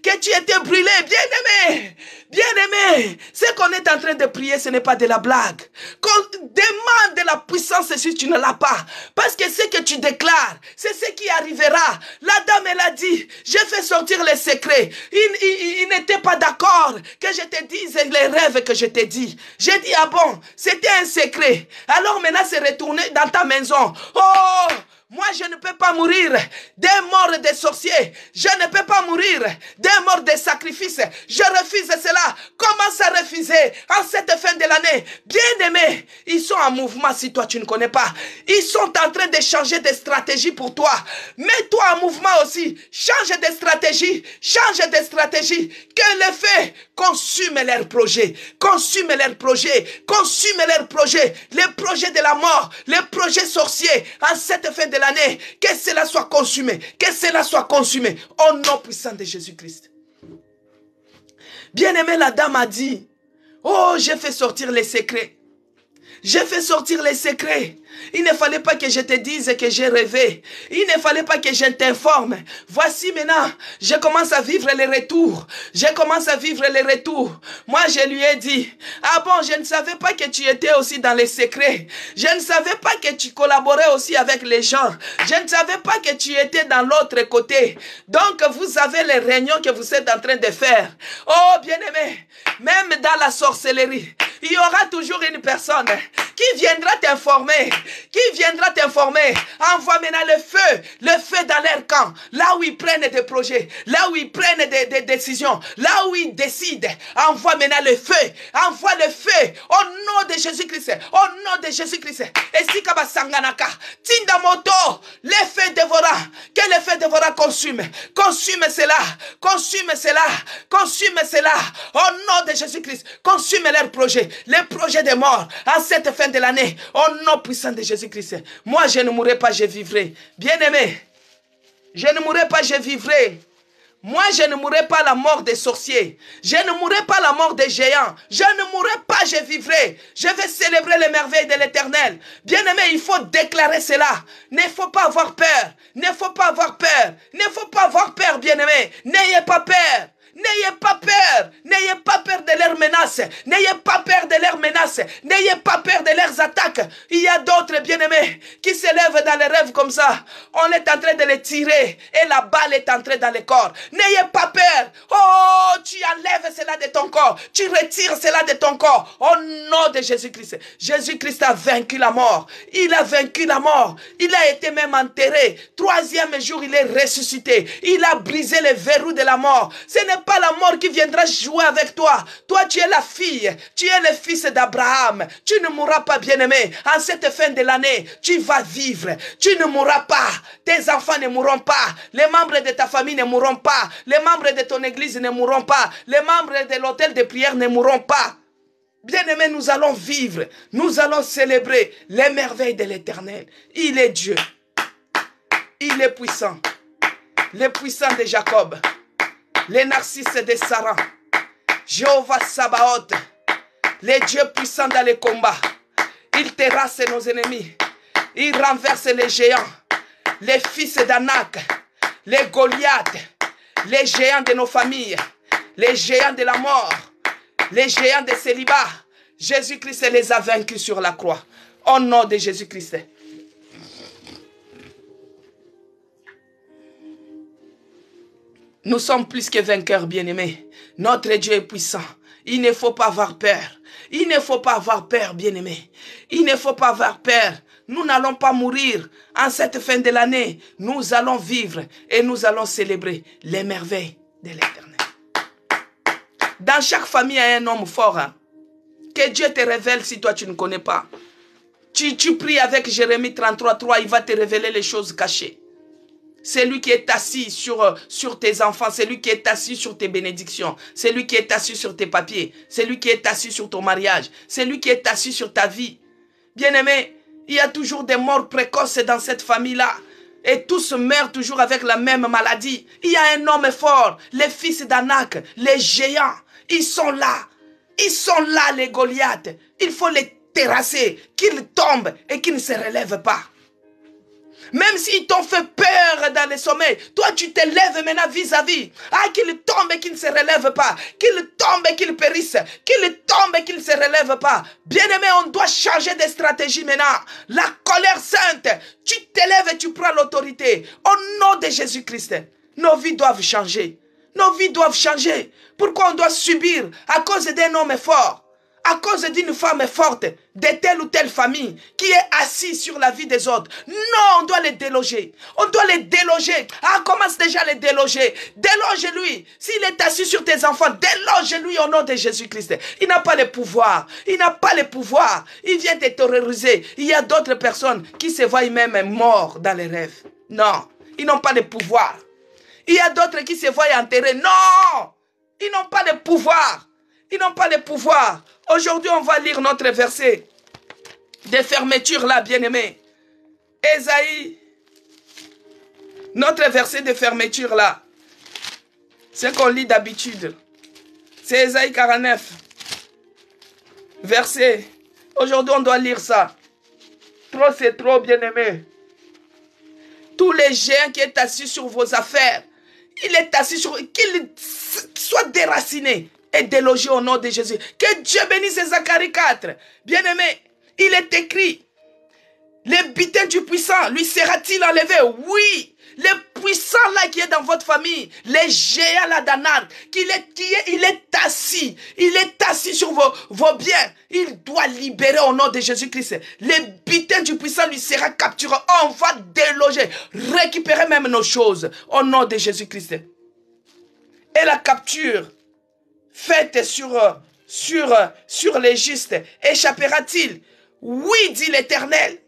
que tu étais brûlé, bien-aimé. Bien-aimé, ce qu'on est en train de prier, ce n'est pas de la blague. Qu'on demande de la puissance si tu ne l'as pas. Parce que ce que tu déclares, c'est ce qui arrivera. La dame, elle a dit, j'ai fait sortir les secrets. Il n'était pas d'accord que je te dise les rêves que je t'ai dit. J'ai dit, ah bon, c'était un secret. Alors maintenant, c'est retourné dans ta maison. Oh! Moi, je ne peux pas mourir des morts des sorciers. Je ne peux pas mourir des morts des sacrifices. Je refuse cela. Commence à refuser en cette fin de l'année. Bien-aimés, ils sont en mouvement si toi tu ne connais pas. Ils sont en train de changer de stratégie pour toi. Mets-toi en mouvement aussi. Change de stratégie. Change de stratégie. Que le feu consume leurs projets. Consume leurs projets. Consume leurs projets. Les projets de la mort. Les projets sorciers. En cette fin de l'année, que cela soit consumé, que cela soit consumé au nom puissant de Jésus-Christ. Bien-aimé, la dame a dit, oh, j'ai fait sortir les secrets. J'ai fait sortir les secrets. Il ne fallait pas que je te dise que j'ai rêvé. Il ne fallait pas que je t'informe. Voici maintenant, je commence à vivre les retours. Je commence à vivre les retours. Moi, je lui ai dit, ah bon, je ne savais pas que tu étais aussi dans les secrets. Je ne savais pas que tu collaborais aussi avec les gens. Je ne savais pas que tu étais dans l'autre côté. Donc, vous avez les réunions que vous êtes en train de faire. Oh, bien-aimé, même dans la sorcellerie, il y aura toujours une personne qui viendra t'informer. Qui viendra t'informer. Envoie maintenant le feu dans leur camp. Là où ils prennent des projets. Là où ils prennent des décisions. Là où ils décident. Envoie maintenant le feu. Envoie le feu. Au nom de Jésus-Christ. Au nom de Jésus-Christ. Et si Kaba Sanganaka. Tinda moto. Le feu dévorant. Que le feu dévorant consume. Consume cela. Consume cela. Consume cela. Au nom de Jésus-Christ. Consume leurs projets. Les projets de mort. En cette fin de l'année. Au nom puissant de Jésus-Christ. Moi, je ne mourrai pas, je vivrai. Bien-aimé, je ne mourrai pas, je vivrai. Moi, je ne mourrai pas la mort des sorciers. Je ne mourrai pas la mort des géants. Je ne mourrai pas, je vivrai. Je vais célébrer les merveilles de l'Éternel. Bien-aimé, il faut déclarer cela. Il ne faut pas avoir peur. Il ne faut pas avoir peur. Il ne faut pas avoir peur, bien-aimé. N'ayez pas peur. N'ayez pas peur. N'ayez pas peur de leurs menaces. N'ayez pas peur de leurs menaces. N'ayez pas peur de leurs attaques. Il y a d'autres bien-aimés qui se lèvent dans les rêves comme ça. On est en train de les tirer et la balle est entrée dans le corps. N'ayez pas peur. Oh, tu enlèves cela de ton corps. Tu retires cela de ton corps. Au nom de Jésus-Christ. Jésus-Christ a vaincu la mort. Il a vaincu la mort. Il a été même enterré. Troisième jour, il est ressuscité. Il a brisé les verrous de la mort. Ce n'est pas la mort qui viendra jouer avec toi. Toi, tu es la fille. Tu es le fils d'Abraham. Tu ne mourras pas, bien-aimé. En cette fin de l'année, tu vas vivre. Tu ne mourras pas. Tes enfants ne mourront pas. Les membres de ta famille ne mourront pas. Les membres de ton église ne mourront pas. Les membres de l'hôtel de prière ne mourront pas. Bien-aimé, nous allons vivre. Nous allons célébrer les merveilles de l'Éternel. Il est Dieu. Il est puissant. Le puissant de Jacob. Les narcisses de Sarah, Jéhovah Sabaoth, les dieux puissants dans les combats. Il terrasse nos ennemis. Il renverse les géants, les fils d'Anak, les Goliaths, les géants de nos familles, les géants de la mort, les géants de célibat. Jésus-Christ les a vaincus sur la croix. Au nom de Jésus-Christ. Nous sommes plus que vainqueurs, bien-aimés. Notre Dieu est puissant. Il ne faut pas avoir peur. Il ne faut pas avoir peur, bien-aimés. Il ne faut pas avoir peur. Nous n'allons pas mourir en cette fin de l'année. Nous allons vivre et nous allons célébrer les merveilles de l'Éternel. Dans chaque famille, il y a un homme fort. Hein? Que Dieu te révèle si toi tu ne connais pas. Tu pries avec Jérémie 33:3, il va te révéler les choses cachées. C'est lui qui est assis sur tes enfants. C'est lui qui est assis sur tes bénédictions. C'est lui qui est assis sur tes papiers. C'est lui qui est assis sur ton mariage. C'est lui qui est assis sur ta vie. Bien-aimé, il y a toujours des morts précoces dans cette famille-là. Et tous meurent toujours avec la même maladie. Il y a un homme fort, les fils d'Anak, les géants. Ils sont là. Ils sont là, les Goliaths. Il faut les terrasser, qu'ils tombent et qu'ils ne se relèvent pas. Même s'ils t'ont fait peur dans le sommeil, toi tu te lèves maintenant vis-à-vis. Ah, qu'ils tombent et qu'ils ne se relèvent pas. Qu'ils tombent et qu'ils périssent. Qu'ils tombent et qu'ils ne se relèvent pas. Bien-aimé, on doit changer de stratégie maintenant. La colère sainte, tu te lèves et tu prends l'autorité. Au nom de Jésus-Christ, nos vies doivent changer. Nos vies doivent changer. Pourquoi on doit subir à cause d'un homme fort? À cause d'une femme forte, de telle ou telle famille, qui est assise sur la vie des autres. Non, on doit les déloger. On doit les déloger. Ah, commence déjà à les déloger. Déloge-lui. S'il est assis sur tes enfants, déloge-lui au nom de Jésus-Christ. Il n'a pas le pouvoir. Il n'a pas le pouvoir. Il vient te terroriser. Il y a d'autres personnes qui se voient même morts dans les rêves. Non, ils n'ont pas de pouvoir. Il y a d'autres qui se voient enterrés. Non, ils n'ont pas de pouvoir. Ils n'ont pas de pouvoir. Aujourd'hui, on va lire notre verset de fermeture là, bien-aimé. Ésaïe, notre verset de fermeture là, c'est qu'on lit d'habitude. C'est Ésaïe 49, verset. Aujourd'hui, on doit lire ça. Trop, c'est trop, bien-aimé. Tous les géants qui est assis sur vos affaires, il est assis sur... Qu'il soit déraciné et délogé au nom de Jésus. Que Dieu bénisse Zacharie 4. Bien-aimé, il est écrit, le butin du puissant lui sera-t-il enlevé? Oui. Le puissant là qui est dans votre famille, les géants là d'Anak, il est assis. Il est assis sur vos biens. Il doit libérer au nom de Jésus-Christ. Le butin du puissant lui sera capturé. On va déloger, récupérer même nos choses au nom de Jésus-Christ. Et la capture faite sur les justes, échappera-t-il? Oui, dit l'Éternel.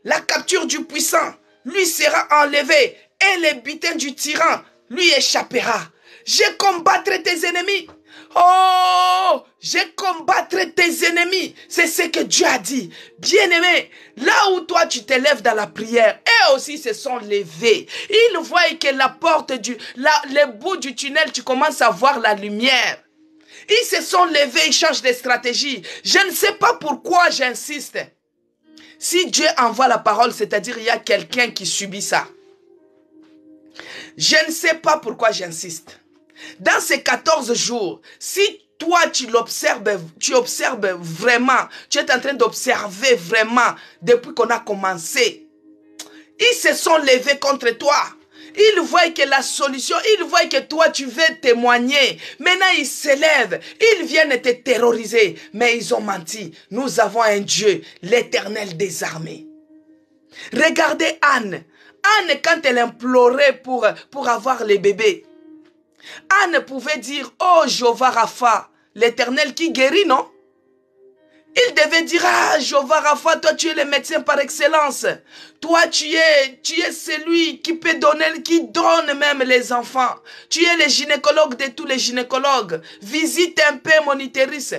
La capture du puissant lui sera enlevée et le butin du tyran lui échappera. Je combattrai tes ennemis. Oh, je combattrai tes ennemis. C'est ce que Dieu a dit. Bien-aimé, là où toi tu te lèves dans la prière, eux aussi se sont levés. Ils voient que la porte le bout du tunnel, tu commences à voir la lumière. Ils se sont levés, ils changent de stratégie. Je ne sais pas pourquoi j'insiste. Si Dieu envoie la parole, c'est-à-dire il y a quelqu'un qui subit ça. Je ne sais pas pourquoi j'insiste. Dans ces 14 jours, si toi tu observes vraiment, tu es en train d'observer vraiment depuis qu'on a commencé, ils se sont levés contre toi. Ils voient que la solution, ils voient que toi tu veux témoigner. Maintenant ils s'élèvent, ils viennent te terroriser. Mais ils ont menti. Nous avons un Dieu, l'Éternel des armées. Regardez Anne. Anne, quand elle implorait pour avoir les bébés, Anne pouvait dire, oh Jéhovah Rapha, l'Éternel qui guérit, non? Il devait dire, ah Jéhovah Rapha, toi tu es le médecin par excellence. Toi tu es celui qui peut donner, qui donne même les enfants. Tu es le gynécologue de tous les gynécologues. Visite un peu mon utérus.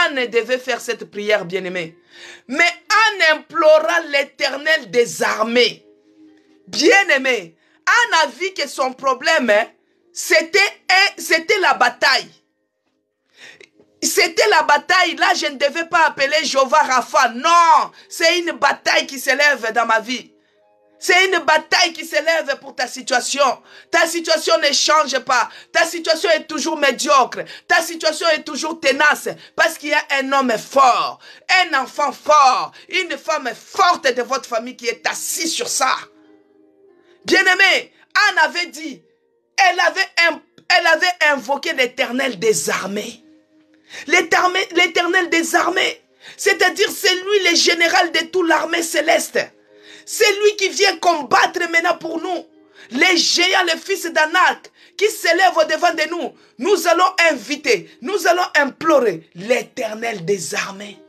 Anne devait faire cette prière, bien-aimée. Mais Anne implora l'Éternel des armées. Bien-aimé, Anne a vu que son problème, c'était la bataille. C'était la bataille. Là, je ne devais pas appeler Jéhovah Rapha. Non, c'est une bataille qui s'élève dans ma vie. C'est une bataille qui s'élève pour ta situation. Ta situation ne change pas. Ta situation est toujours médiocre. Ta situation est toujours tenace. Parce qu'il y a un homme fort, un enfant fort, une femme forte de votre famille qui est assise sur ça. Bien-aimé, Anne avait dit, elle avait invoqué l'Éternel des armées. L'Éternel des armées, c'est-à-dire c'est lui le général de toute l'armée céleste. C'est lui qui vient combattre maintenant pour nous. Les géants, les fils d'Anak, qui s'élèvent au-devant de nous. Nous allons inviter, nous allons implorer l'Éternel des armées.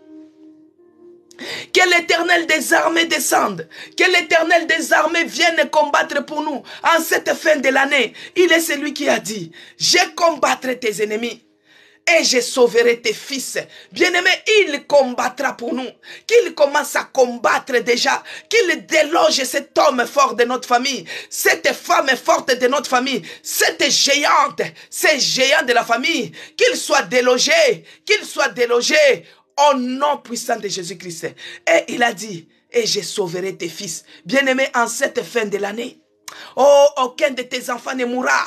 Que l'Éternel des armées descende. Que l'Éternel des armées vienne combattre pour nous. En cette fin de l'année, il est celui qui a dit, je combattrai tes ennemis. Et je sauverai tes fils. Bien-aimé, il combattra pour nous. Qu'il commence à combattre déjà. Qu'il déloge cet homme fort de notre famille. Cette femme forte de notre famille. Cette géante. Ces géants de la famille. Qu'il soit délogé. Qu'il soit délogé. Au nom puissant de Jésus-Christ. Et il a dit, et je sauverai tes fils. Bien-aimé, en cette fin de l'année. Oh, aucun de tes enfants ne mourra.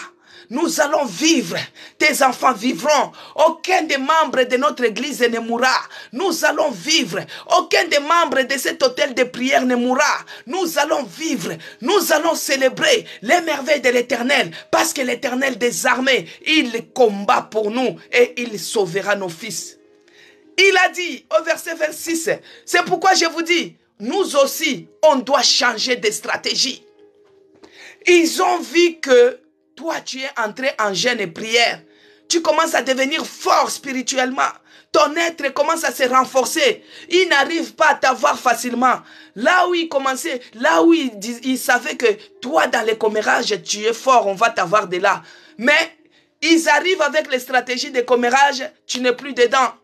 Nous allons vivre, tes enfants vivront, aucun des membres de notre église ne mourra, nous allons vivre, aucun des membres de cet hôtel de prière ne mourra, nous allons vivre, nous allons célébrer les merveilles de l'Éternel, parce que l'Éternel des armées, il combat pour nous et il sauvera nos fils. Il a dit au verset 26, c'est pourquoi je vous dis, nous aussi, on doit changer de stratégie. Ils ont vu que toi, tu es entré en jeûne et prière. Tu commences à devenir fort spirituellement. Ton être commence à se renforcer. Il n'arrive pas à t'avoir facilement. Là où il commençait, là où il savait que toi, dans les commérages, tu es fort, on va t'avoir de là. Mais ils arrivent avec les stratégies de commérage, tu n'es plus dedans.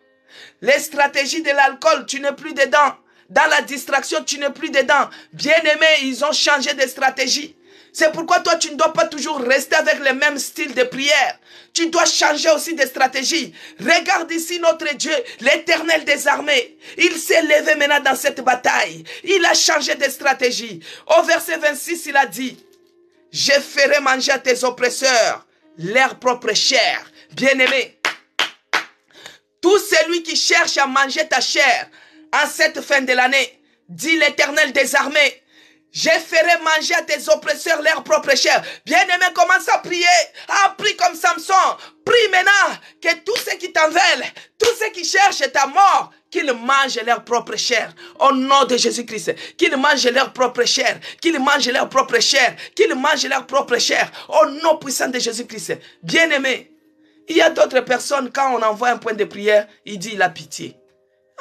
Les stratégies de l'alcool, tu n'es plus dedans. Dans la distraction, tu n'es plus dedans. Bien-aimé, ils ont changé de stratégie. C'est pourquoi toi, tu ne dois pas toujours rester avec le même style de prière. Tu dois changer aussi de stratégie. Regarde ici notre Dieu, l'Éternel des armées. Il s'est levé maintenant dans cette bataille. Il a changé de stratégie. Au verset 26, il a dit, « Je ferai manger à tes oppresseurs leur propre chair. » Bien-aimé, tout celui qui cherche à manger ta chair en cette fin de l'année, dit l'Éternel des armées, je ferai manger à tes oppresseurs leur propre chair. Bien-aimé, commence à prier. Prie comme Samson. Prie maintenant que tous ceux qui t'en veulent, tous ceux qui cherchent ta mort, qu'ils mangent leur propre chair. Au nom de Jésus-Christ. Qu'ils mangent leur propre chair. Qu'ils mangent leur propre chair. Qu'ils mangent leur propre chair. Au nom puissant de Jésus-Christ. Bien-aimé, il y a d'autres personnes, quand on envoie un point de prière, il dit, il a pitié.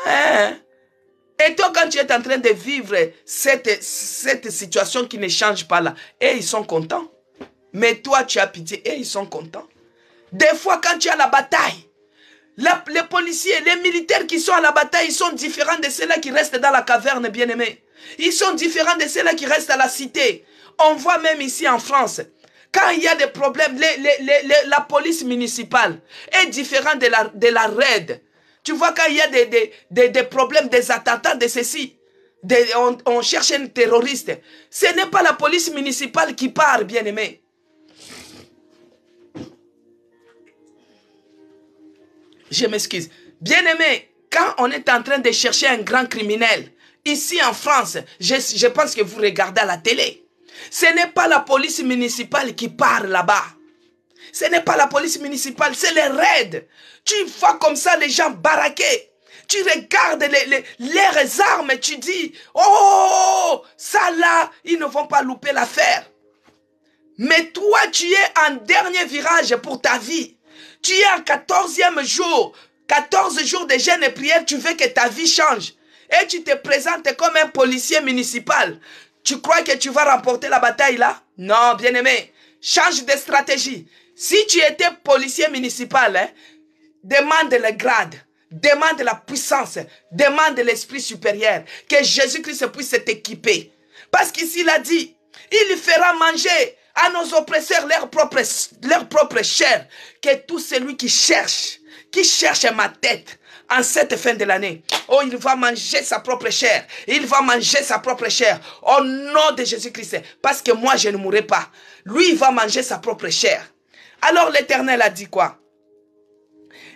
Hein? Et toi, quand tu es en train de vivre cette situation qui ne change pas là, et ils sont contents. Mais toi, tu as pitié, et ils sont contents. Des fois, quand tu as la bataille, les policiers, les militaires qui sont à la bataille, ils sont différents de ceux-là qui restent dans la caverne, bien-aimés. Ils sont différents de ceux-là qui restent à la cité. On voit même ici en France, quand il y a des problèmes, la police municipale est différente de la RAID. Tu vois, quand il y a des problèmes, des attentats, de ceci, on cherche un terroriste. Ce n'est pas la police municipale qui part, bien-aimé. Je m'excuse. Bien-aimé, quand on est en train de chercher un grand criminel, ici en France, je pense que vous regardez à la télé. Ce n'est pas la police municipale qui part là-bas. Ce n'est pas la police municipale, c'est les raids. Tu vois comme ça les gens baraqués. Tu regardes leurs armes, tu dis, oh, ça là, ils ne vont pas louper l'affaire. Mais toi, tu es en dernier virage pour ta vie. Tu es en 14e jour, 14 jours de jeûne et prière, tu veux que ta vie change. Et tu te présentes comme un policier municipal. Tu crois que tu vas remporter la bataille là? Non, bien-aimé, change de stratégie. Si tu étais policier municipal, hein, demande le grade, demande la puissance, demande l'esprit supérieur, que Jésus-Christ puisse t'équiper. Parce qu'ici il a dit, il fera manger à nos oppresseurs leur propre chair, que tout celui qui cherche qui cherche ma tête en cette fin de l'année, oh, il va manger sa propre chair. Il va manger sa propre chair. Au nom de Jésus-Christ. Parce que moi, je ne mourrai pas. Lui, il va manger sa propre chair. Alors l'Éternel a dit quoi?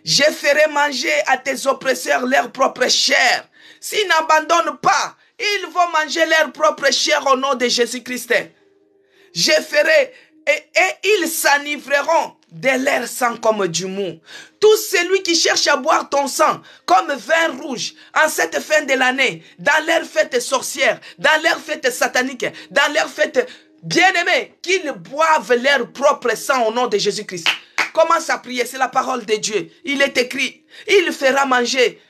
Je ferai manger à tes oppresseurs leur propre chair. S'ils n'abandonnent pas, ils vont manger leur propre chair au nom de Jésus-Christ. Je ferai et ils s'enivreront de leur sang comme du mou. Tout celui qui cherche à boire ton sang comme vin rouge en cette fin de l'année, dans leur fête sorcière, dans leur fête satanique, dans leur fête bien-aimée, qu'ils boivent leur propre sang au nom de Jésus-Christ. Commence à prier, c'est la parole de Dieu. Il est écrit, il fera manger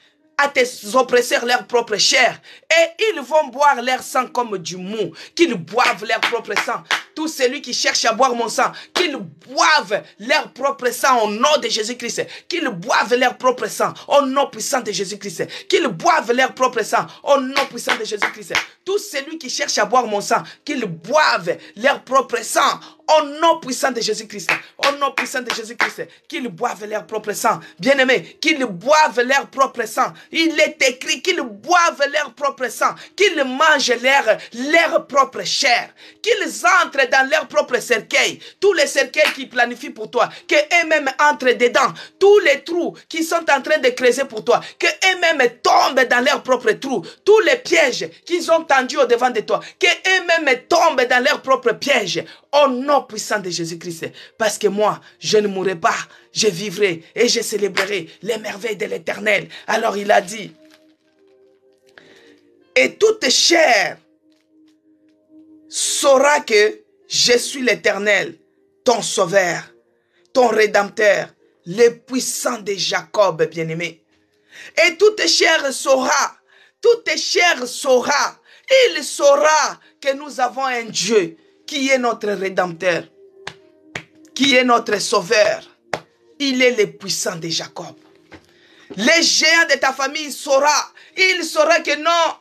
à tes oppresseurs leur propre chair, et ils vont boire leur sang comme du mou, qu'ils boivent leur propre sang. Tout celui qui cherche à boire mon sang, qu'ils boivent leur propre sang au nom de Jésus-Christ, qu'ils boivent leur propre sang au nom puissant de Jésus-Christ, qu'ils boivent leur propre sang au nom puissant de Jésus-Christ. Tout celui qui cherche à boire mon sang, qu'ils boivent leur propre sang au nom puissant de Jésus-Christ, au nom puissant de Jésus-Christ, qu'ils boivent leur propre sang. Bien-aimés, qu'ils boivent leur propre sang. Il est écrit qu'ils boivent leur propre sang, qu'ils mangent leur propre chair, qu'ils entrent dans leur propre cercueil. Tous les cercueils qu'ils planifient pour toi, qu'eux-mêmes entrent dedans. Tous les trous qu'ils sont en train de creuser pour toi, qu'eux-mêmes tombent dans leur propre trous. Tous les pièges qu'ils ont tendus au devant de toi, qu'eux-mêmes tombent dans leur propre piège. Au nom puissant de Jésus-Christ. Parce que moi, je ne mourrai pas. Je vivrai et je célébrerai les merveilles de l'Éternel. Alors il a dit, et toute chair saura que je suis l'Éternel, ton sauveur, ton rédempteur, le puissant de Jacob, bien-aimé. Et toute chair saura, il saura que nous avons un Dieu qui est notre rédempteur, qui est notre sauveur. Il est le puissant de Jacob. Les géants de ta famille saura. Il saura que non,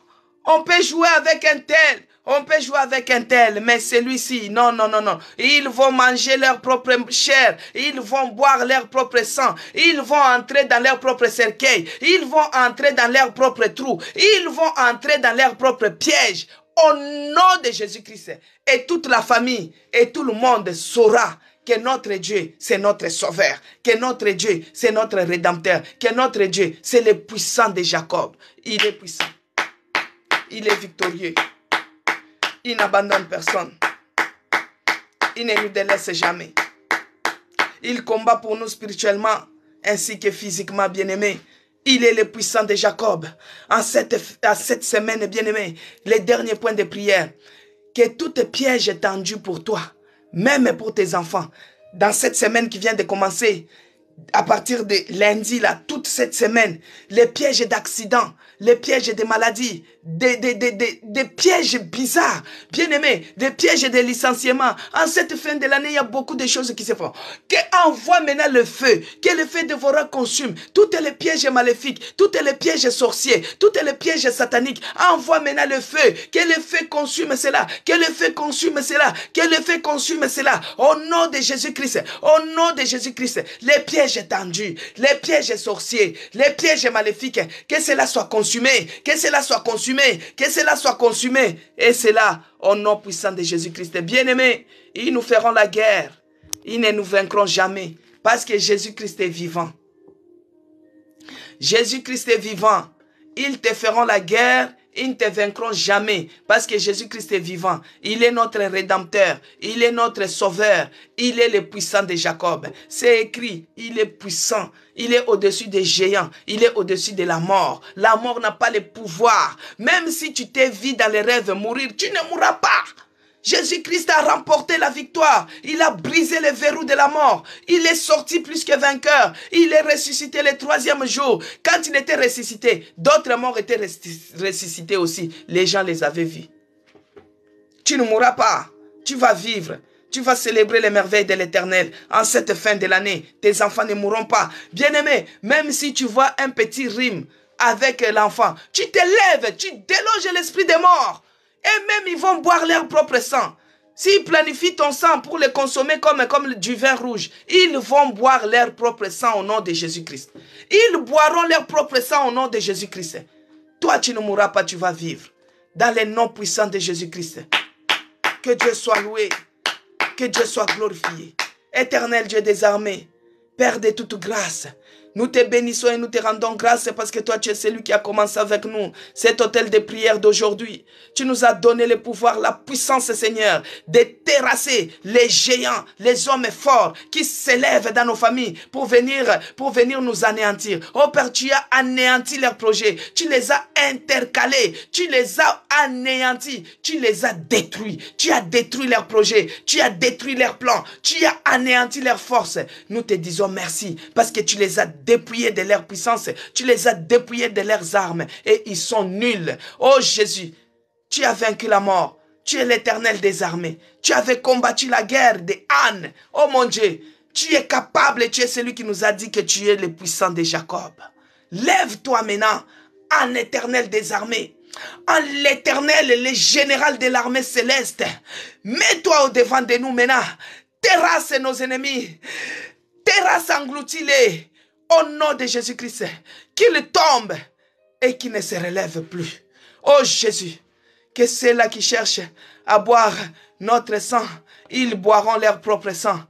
on peut jouer avec un tel. On peut jouer avec un tel, mais celui-ci, non, non, non, non. Ils vont manger leur propre chair. Ils vont boire leur propre sang. Ils vont entrer dans leur propre cercueil. Ils vont entrer dans leur propre trou. Ils vont entrer dans leur propre piège. Au nom de Jésus-Christ. Et toute la famille et tout le monde saura que notre Dieu, c'est notre sauveur. Que notre Dieu, c'est notre rédempteur. Que notre Dieu, c'est le puissant de Jacob. Il est puissant. Il est victorieux. Il n'abandonne personne. Il ne nous délaisse jamais. Il combat pour nous spirituellement ainsi que physiquement, bien-aimés. Il est le puissant de Jacob. À cette semaine, bien-aimés, les derniers points de prière. Que tout piège tendu pour toi, même pour tes enfants, dans cette semaine qui vient de commencer, à partir de lundi, là, toute cette semaine, les pièges d'accidents, les pièges de maladies, des pièges bizarres, bien aimés, des pièges de licenciement. En cette fin de l'année, il y a beaucoup de choses qui se font. Qu'envoie maintenant le feu, que le feu dévoreur consume tous les pièges maléfiques, tous les pièges sorciers, tous les pièges sataniques. Envoie maintenant le feu, que le feu consume cela, que le feu consume cela, que le feu consume cela. Au nom de Jésus-Christ, au nom de Jésus-Christ, les pièges tendus, les pièges sorciers, les pièges maléfiques, que cela soit consumé, que cela soit consumé, que cela soit consumé. Et cela au nom puissant de Jésus-Christ. Bien-aimés, ils nous feront la guerre. Ils ne nous vaincront jamais. Parce que Jésus-Christ est vivant. Jésus-Christ est vivant. Ils te feront la guerre. Ils ne te vaincront jamais parce que Jésus-Christ est vivant. Il est notre rédempteur. Il est notre sauveur. Il est le puissant de Jacob. C'est écrit, il est puissant. Il est au-dessus des géants. Il est au-dessus de la mort. La mort n'a pas le pouvoir. Même si tu t'es vu dans les rêves mourir, tu ne mourras pas. Jésus-Christ a remporté la victoire. Il a brisé les verrous de la mort. Il est sorti plus que vainqueur. Il est ressuscité le 3e jour. Quand il était ressuscité, d'autres morts étaient ressuscités aussi. Les gens les avaient vus. Tu ne mourras pas. Tu vas vivre. Tu vas célébrer les merveilles de l'Éternel. En cette fin de l'année, tes enfants ne mourront pas. Bien-aimé, même si tu vois un petit rime avec l'enfant, tu te lèves, tu déloges l'esprit des morts. Et même ils vont boire leur propre sang. S'ils planifient ton sang pour le consommer comme du vin rouge, ils vont boire leur propre sang au nom de Jésus-Christ. Ils boiront leur propre sang au nom de Jésus-Christ. Toi, tu ne mourras pas, tu vas vivre. Dans le nom puissant de Jésus-Christ. Que Dieu soit loué. Que Dieu soit glorifié. Éternel Dieu des armées, Père de toute grâce, nous te bénissons et nous te rendons grâce parce que toi tu es celui qui a commencé avec nous cet hôtel de prière d'aujourd'hui. Tu nous as donné le pouvoir, la puissance, Seigneur, de terrasser les géants, les hommes forts qui s'élèvent dans nos familles pour venir nous anéantir. Oh Père, tu as anéanti leurs projets, tu les as intercalés, tu les as anéantis, tu les as détruits, tu as détruit leurs projets, tu as détruit leurs plans, tu as anéanti leurs forces. Nous te disons merci parce que tu les as dépouillés de leur puissance, tu les as dépouillés de leurs armes et ils sont nuls. Oh Jésus, tu as vaincu la mort, tu es l'Éternel des armées, tu avais combattu la guerre de Anne. Oh mon Dieu, tu es capable et tu es celui qui nous a dit que tu es le puissant de Jacob. Lève-toi maintenant en Éternel des armées, en l'Éternel, le général de l'armée céleste. Mets-toi au devant de nous maintenant, terrasse nos ennemis, terrasse engloutis-les. Au nom de Jésus-Christ, qu'il tombe et qu'il ne se relève plus. Oh Jésus, que ceux-là qui cherchent à boire notre sang, ils boiront leur propre sang.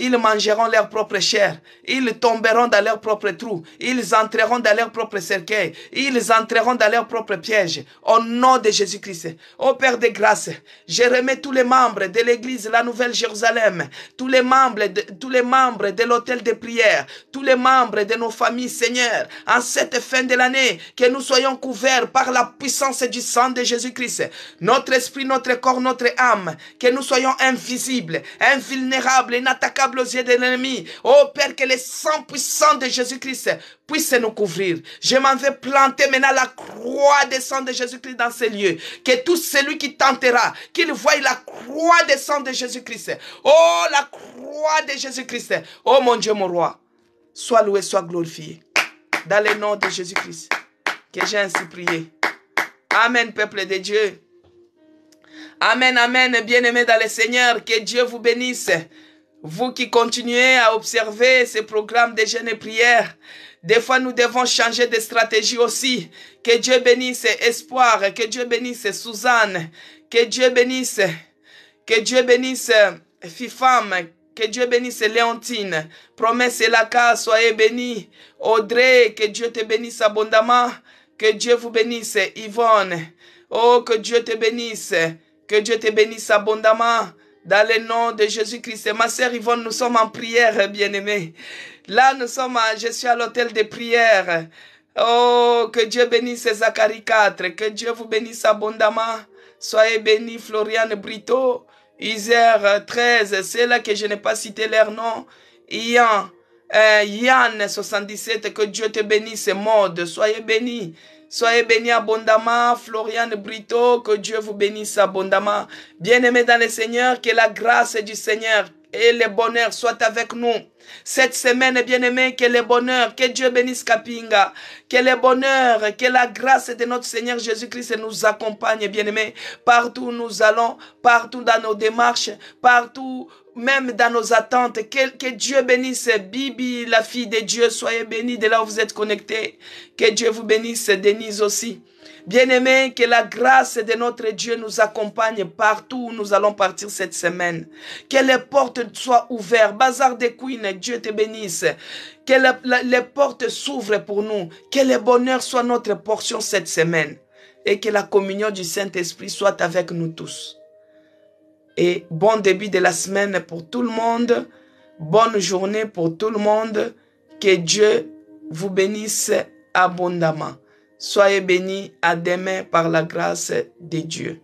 Ils mangeront leur propre chair. Ils tomberont dans leur propre trou. Ils entreront dans leur propre cercueil. Ils entreront dans leur propre piège. Au nom de Jésus-Christ. Ô Père de grâce, je remets tous les membres de l'église La Nouvelle Jérusalem, tous les membres de l'hôtel de prière, tous les membres de nos familles, Seigneur, en cette fin de l'année, que nous soyons couverts par la puissance du sang de Jésus-Christ. Notre esprit, notre corps, notre âme, que nous soyons invisibles, invulnérables, inattaquables aux yeux de l'ennemi. Oh Père, que le sang puissant de Jésus-Christ puisse nous couvrir. Je m'en vais planter maintenant la croix des sang de Jésus-Christ dans ces lieux. Que tout celui qui tentera, qu'il voie la croix des sang de Jésus-Christ. Oh, la croix de Jésus-Christ. Oh mon Dieu, mon roi. Sois loué, sois glorifié. Dans le nom de Jésus-Christ. Que j'ai ainsi prié. Amen, peuple de Dieu. Amen, amen, bien-aimés dans le Seigneur. Que Dieu vous bénisse. Vous qui continuez à observer ces programmes de jeûne et prière, des fois nous devons changer de stratégie aussi. Que Dieu bénisse Espoir, que Dieu bénisse Suzanne, que Dieu bénisse Fifam, que Dieu bénisse Léontine, Promesse et Laka, soyez bénis. Audrey, que Dieu te bénisse abondamment, que Dieu vous bénisse. Yvonne, oh que Dieu te bénisse abondamment. Dans le nom de Jésus-Christ. Ma sœur Yvonne, nous sommes en prière, bien-aimés. Là, je suis à l'hôtel de prière. Oh, que Dieu bénisse Zacharie 4. Que Dieu vous bénisse abondamment. Soyez bénis, Floriane Brito. Isère 13. C'est là que je n'ai pas cité leur nom. Yann 77. Que Dieu te bénisse, Maude. Soyez bénis. Soyez bénis abondamment, Floriane Brito, que Dieu vous bénisse abondamment. Bien-aimés dans le Seigneur, que la grâce du Seigneur et le bonheur soient avec nous. Cette semaine, bien-aimés, que le bonheur, que Dieu bénisse Kapinga, que le bonheur, que la grâce de notre Seigneur Jésus-Christ nous accompagne, bien-aimés, partout où nous allons, partout dans nos démarches, partout même dans nos attentes. Que Dieu bénisse Bibi, la fille de Dieu. Soyez bénis de là où vous êtes connectés. Que Dieu vous bénisse, Denise aussi. Bien-aimés, que la grâce de notre Dieu nous accompagne partout où nous allons partir cette semaine. Que les portes soient ouvertes. Bazar de Queen, Dieu te bénisse. Que les portes s'ouvrent pour nous. Que le bonheur soit notre portion cette semaine. Et que la communion du Saint-Esprit soit avec nous tous. Et bon début de la semaine pour tout le monde. Bonne journée pour tout le monde. Que Dieu vous bénisse abondamment. Soyez bénis à demain par la grâce de Dieu.